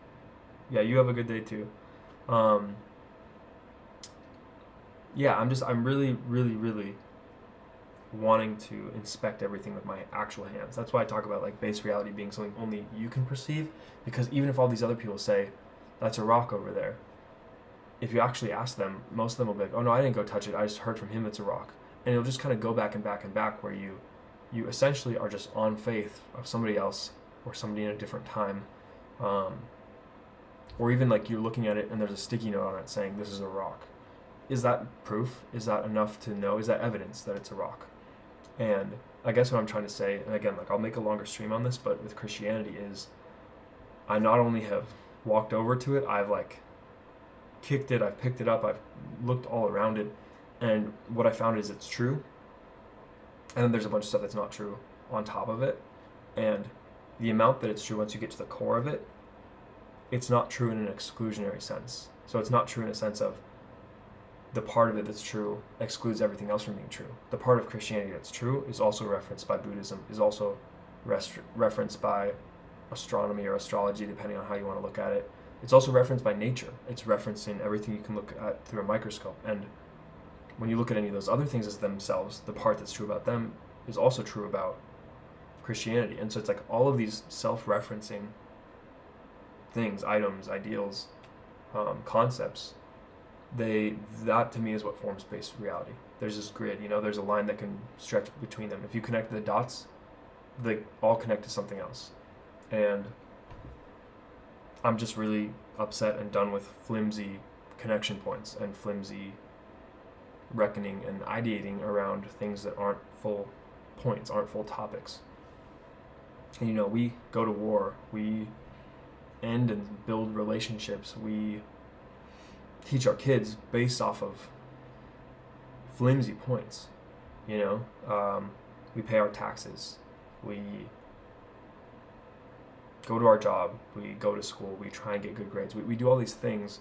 yeah, you have a good day too. yeah, I'm really, really, really wanting to inspect everything with my actual hands. That's why I talk about like base reality being something only you can perceive, because even if all these other people say that's a rock over there, if you actually ask them, most of them will be like, "Oh no, I didn't go touch it. I just heard from him it's a rock," and it'll just kind of go back and back and back, where you essentially are just on faith of somebody else or somebody in a different time, um, or even like you're looking at it and there's a sticky note on it saying this is a rock. Is that proof? Is that enough to know? Is that evidence that it's a rock? And I guess what I'm trying to say, and again, like I'll make a longer stream on this, but with Christianity is I not only have walked over to it, I've like kicked it, I've picked it up, I've looked all around it, and what I found is it's true. And then there's a bunch of stuff that's not true on top of it. And the amount that it's true, once you get to the core of it, it's not true in an exclusionary sense. So it's not true in a sense of the part of it that's true excludes everything else from being true. The part of Christianity that's true is also referenced by Buddhism, is also referenced by astronomy or astrology, depending on how you want to look at it. It's also referenced by nature. It's referenced in everything you can look at through a microscope. And when you look at any of those other things as themselves, the part that's true about them is also true about Christianity. And so it's like all of these self-referencing things, items, ideals, concepts, that to me is what forms base reality. There's this grid, there's a line that can stretch between them. If you connect the dots, they all connect to something else. And I'm just really upset and done with flimsy connection points and flimsy reckoning and ideating around things that aren't full points, aren't full topics. And we go to war, we end and build relationships, we teach our kids based off of flimsy points. We pay our taxes, we go to our job, we go to school, we try and get good grades, we do all these things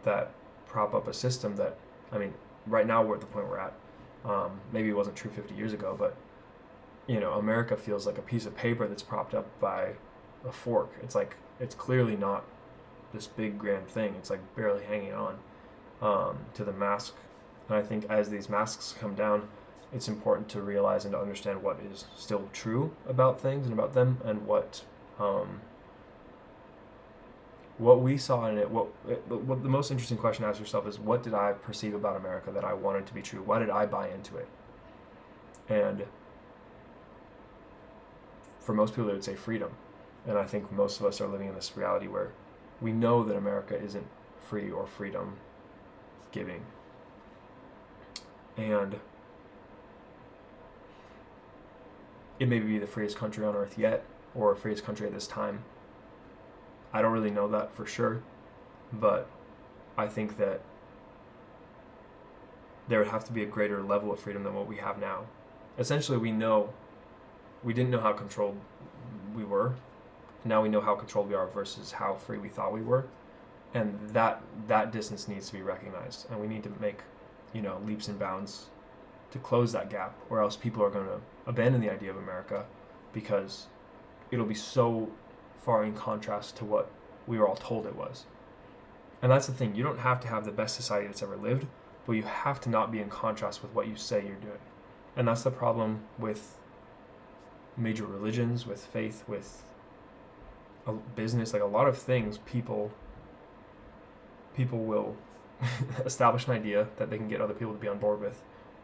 that prop up a system that, right now we're at the point we're at. Maybe it wasn't true 50 years ago, but America feels like a piece of paper that's propped up by a fork. It's like, it's clearly not this big grand thing. It's like barely hanging on to the mask. And I think as these masks come down, it's important to realize and to understand what is still true about things and about them, and what we saw in it. What the most interesting question to ask yourself is, what did I perceive about America that I wanted to be true? Why did I buy into it? And for most people, they would say freedom. And I think most of us are living in this reality where we know that America isn't free or freedom giving. And it may be the freest country on earth yet, or freest country at this time. I don't really know that for sure, but I think that there would have to be a greater level of freedom than what we have now. Essentially, we didn't know how controlled we were. Now we know how controlled we are versus how free we thought we were. And that distance needs to be recognized. And we need to make, leaps and bounds to close that gap, or else people are going to abandon the idea of America, because it'll be so far in contrast to what we were all told it was. And that's the thing. You don't have to have the best society that's ever lived, but you have to not be in contrast with what you say you're doing. And that's the problem with major religions, with faith, with a business, like a lot of things. People will establish an idea that they can get other people to be on board with,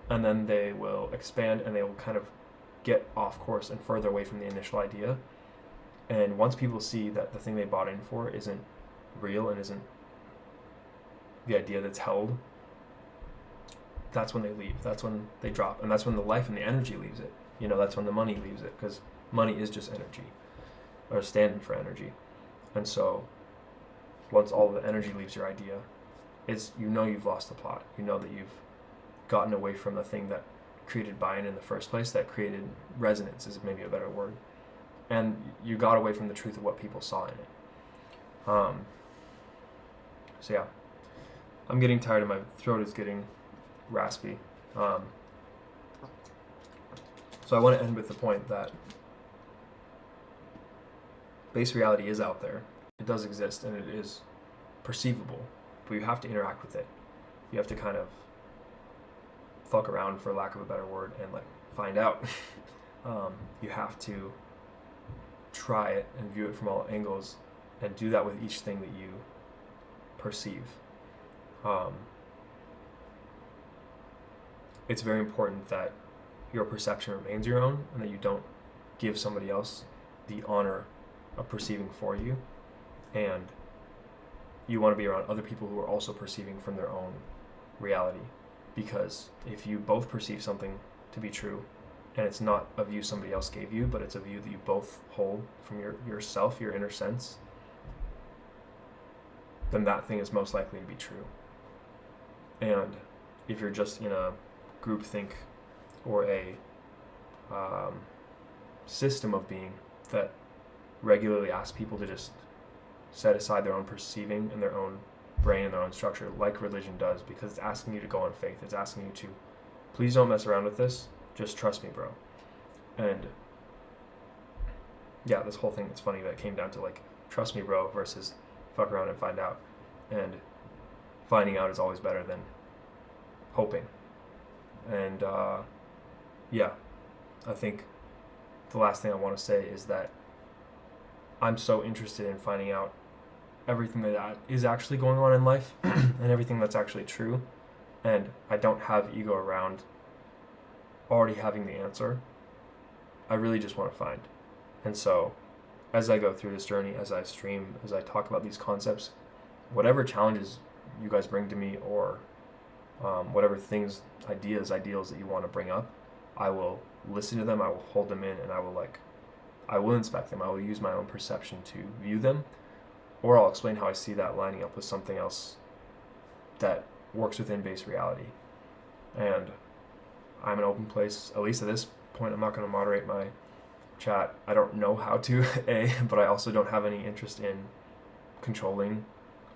and then they will expand and they will kind of get off course and further away from the initial idea. And once people see that the thing they bought in for isn't real and isn't the idea that's held, that's when they leave. That's when they drop. And that's when the life and the energy leaves it. That's when the money leaves it, because money is just energy, or standing for energy. And so once all the energy leaves your idea, you've lost the plot. You know that you've gotten away from the thing that created buy-in in the first place, that created resonance, is maybe a better word. And you got away from the truth of what people saw in it. So yeah, I'm getting tired, and my throat is getting raspy. So I want to end with the point that base reality is out there. It does exist, and it is perceivable, but you have to interact with it. You have to kind of fuck around, for lack of a better word, and like find out. You have to try it and view it from all angles, and do that with each thing that you perceive. It's very important that your perception remains your own, and that you don't give somebody else the honor of perceiving for you. And you want to be around other people who are also perceiving from their own reality. Because if you both perceive something to be true, and it's not a view somebody else gave you, but it's a view that you both hold from yourself, your inner sense, then that thing is most likely to be true. And if you're just in a groupthink or a system of being that regularly asks people to just set aside their own perceiving and their own brain and their own structure, like religion does, because it's asking you to go on faith. It's asking you to, please don't mess around with this. Just trust me, bro. And yeah, this whole thing, it's funny that it came down to like, trust me, bro, versus fuck around and find out. And finding out is always better than hoping. And yeah, I think the last thing I want to say is that I'm so interested in finding out everything that is actually going on in life and everything that's actually true. And I don't have ego around already having the answer. I really just want to find. And so as I go through this journey, as I stream, as I talk about these concepts, whatever challenges you guys bring to me, or whatever things, ideals that you want to bring up, I will listen to them, I will hold them in, and I will inspect them. I will use my own perception to view them, or I'll explain how I see that lining up with something else that works within base reality. And I'm an open place, at least at this point. I'm not going to moderate my chat. I don't know how to, but I also don't have any interest in controlling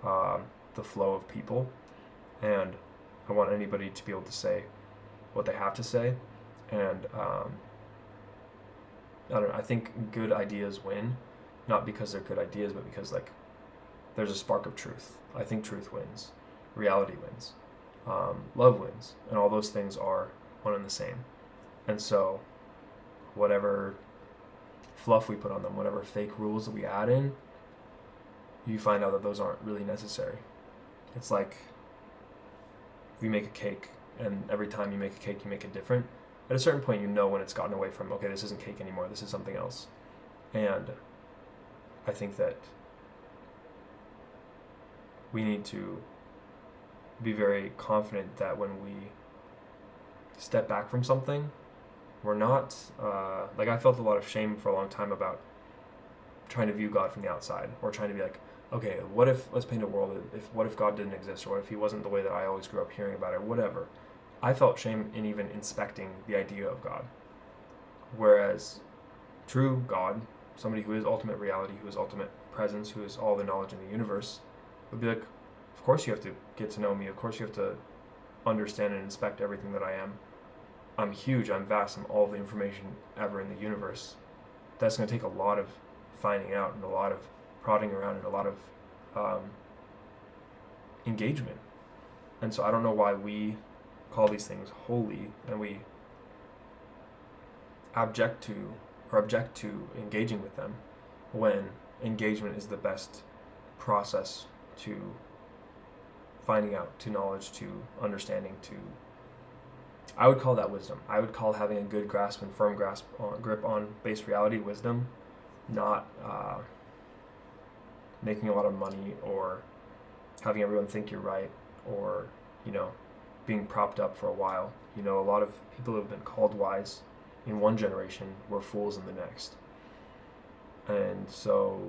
the flow of people. And I want anybody to be able to say what they have to say. And I don't know, I think good ideas win, not because they're good ideas, but because like there's a spark of truth. I think truth wins, reality wins, love wins, and all those things are one and the same. And so whatever fluff we put on them, whatever fake rules that we add in, you find out that those aren't really necessary. It's like you make a cake, and every time you make a cake, you make it different. At a certain point, you know when it's gotten away from, okay, this isn't cake anymore, this is something else. And I think that we need to be very confident that when we step back from something, we're not, like I felt a lot of shame for a long time about trying to view God from the outside, or trying to be like, okay, what if, let's paint a world, what if God didn't exist, or what if he wasn't the way that I always grew up hearing about it, whatever. I felt shame in even inspecting the idea of God. Whereas true God, somebody who is ultimate reality, who is ultimate presence, who is all the knowledge in the universe, would be like, of course you have to get to know me, of course you have to understand and inspect everything that I am. I'm huge, I'm vast, I'm all the information ever in the universe. That's going to take a lot of finding out, and a lot of prodding around, and a lot of engagement. And so I don't know why we call these things holy, and we object to engaging with them, when engagement is the best process to finding out, to knowledge, to understanding, to, I would call that wisdom. I would call having a good grasp and firm grip on base reality wisdom, not making a lot of money, or having everyone think you're right, or, being propped up for a while. A lot of people who have been called wise in one generation were fools in the next. And so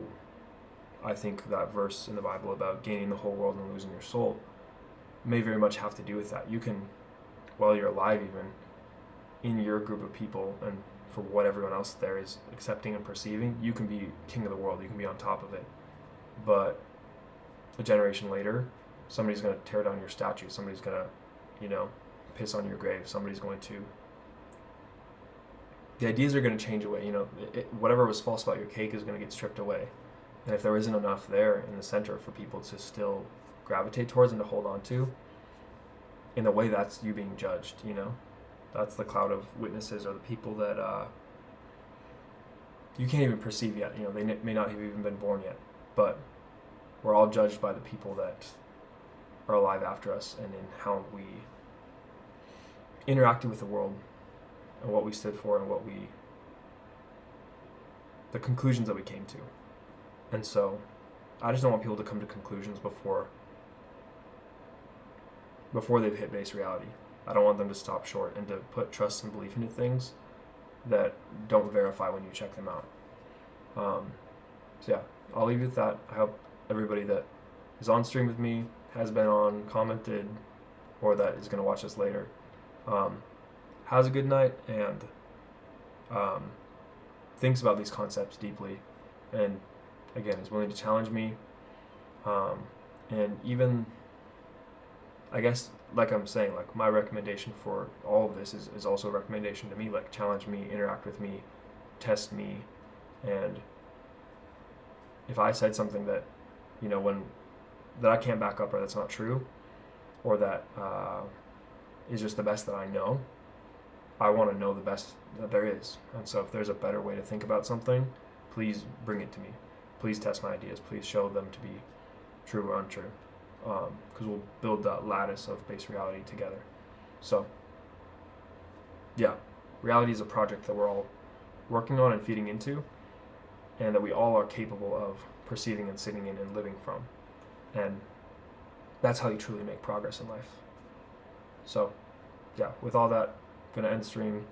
I think that verse in the Bible about gaining the whole world and losing your soul may very much have to do with that. You can, while you're alive even, in your group of people, and for what everyone else there is accepting and perceiving, you can be king of the world, you can be on top of it. But a generation later, somebody's going to tear down your statue, somebody's going to, piss on your grave, somebody's going to, the ideas are going to change away. Whatever was false about your cake is going to get stripped away. And if there isn't enough there in the center for people to still gravitate towards and to hold on to, in a way that's you being judged, you know? That's the cloud of witnesses, or the people that you can't even perceive yet. You know, they may not have even been born yet, but we're all judged by the people that are alive after us, and in how we interacted with the world, and what we stood for, and the conclusions that we came to. And so I just don't want people to come to conclusions before they've hit base reality. I don't want them to stop short and to put trust and belief into things that don't verify when you check them out. So yeah, I'll leave you with that. I hope everybody that is on stream with me, has been on, commented, or that is going to watch this later, has a good night, and thinks about these concepts deeply, and again is willing to challenge me, and even, I guess, like I'm saying, like my recommendation for all of this is also a recommendation to me. Like, challenge me, interact with me, test me, and if I said something that, you know, that I can't back up, or that's not true, or that is just the best that I know, I want to know the best that there is. And so if there's a better way to think about something, please bring it to me. Please test my ideas. Please show them to be true or untrue, because we'll build that lattice of base reality together. So yeah, reality is a project that we're all working on and feeding into, and that we all are capable of perceiving and sitting in and living from. And that's how you truly make progress in life. So yeah, with all that, I'm going to end stream.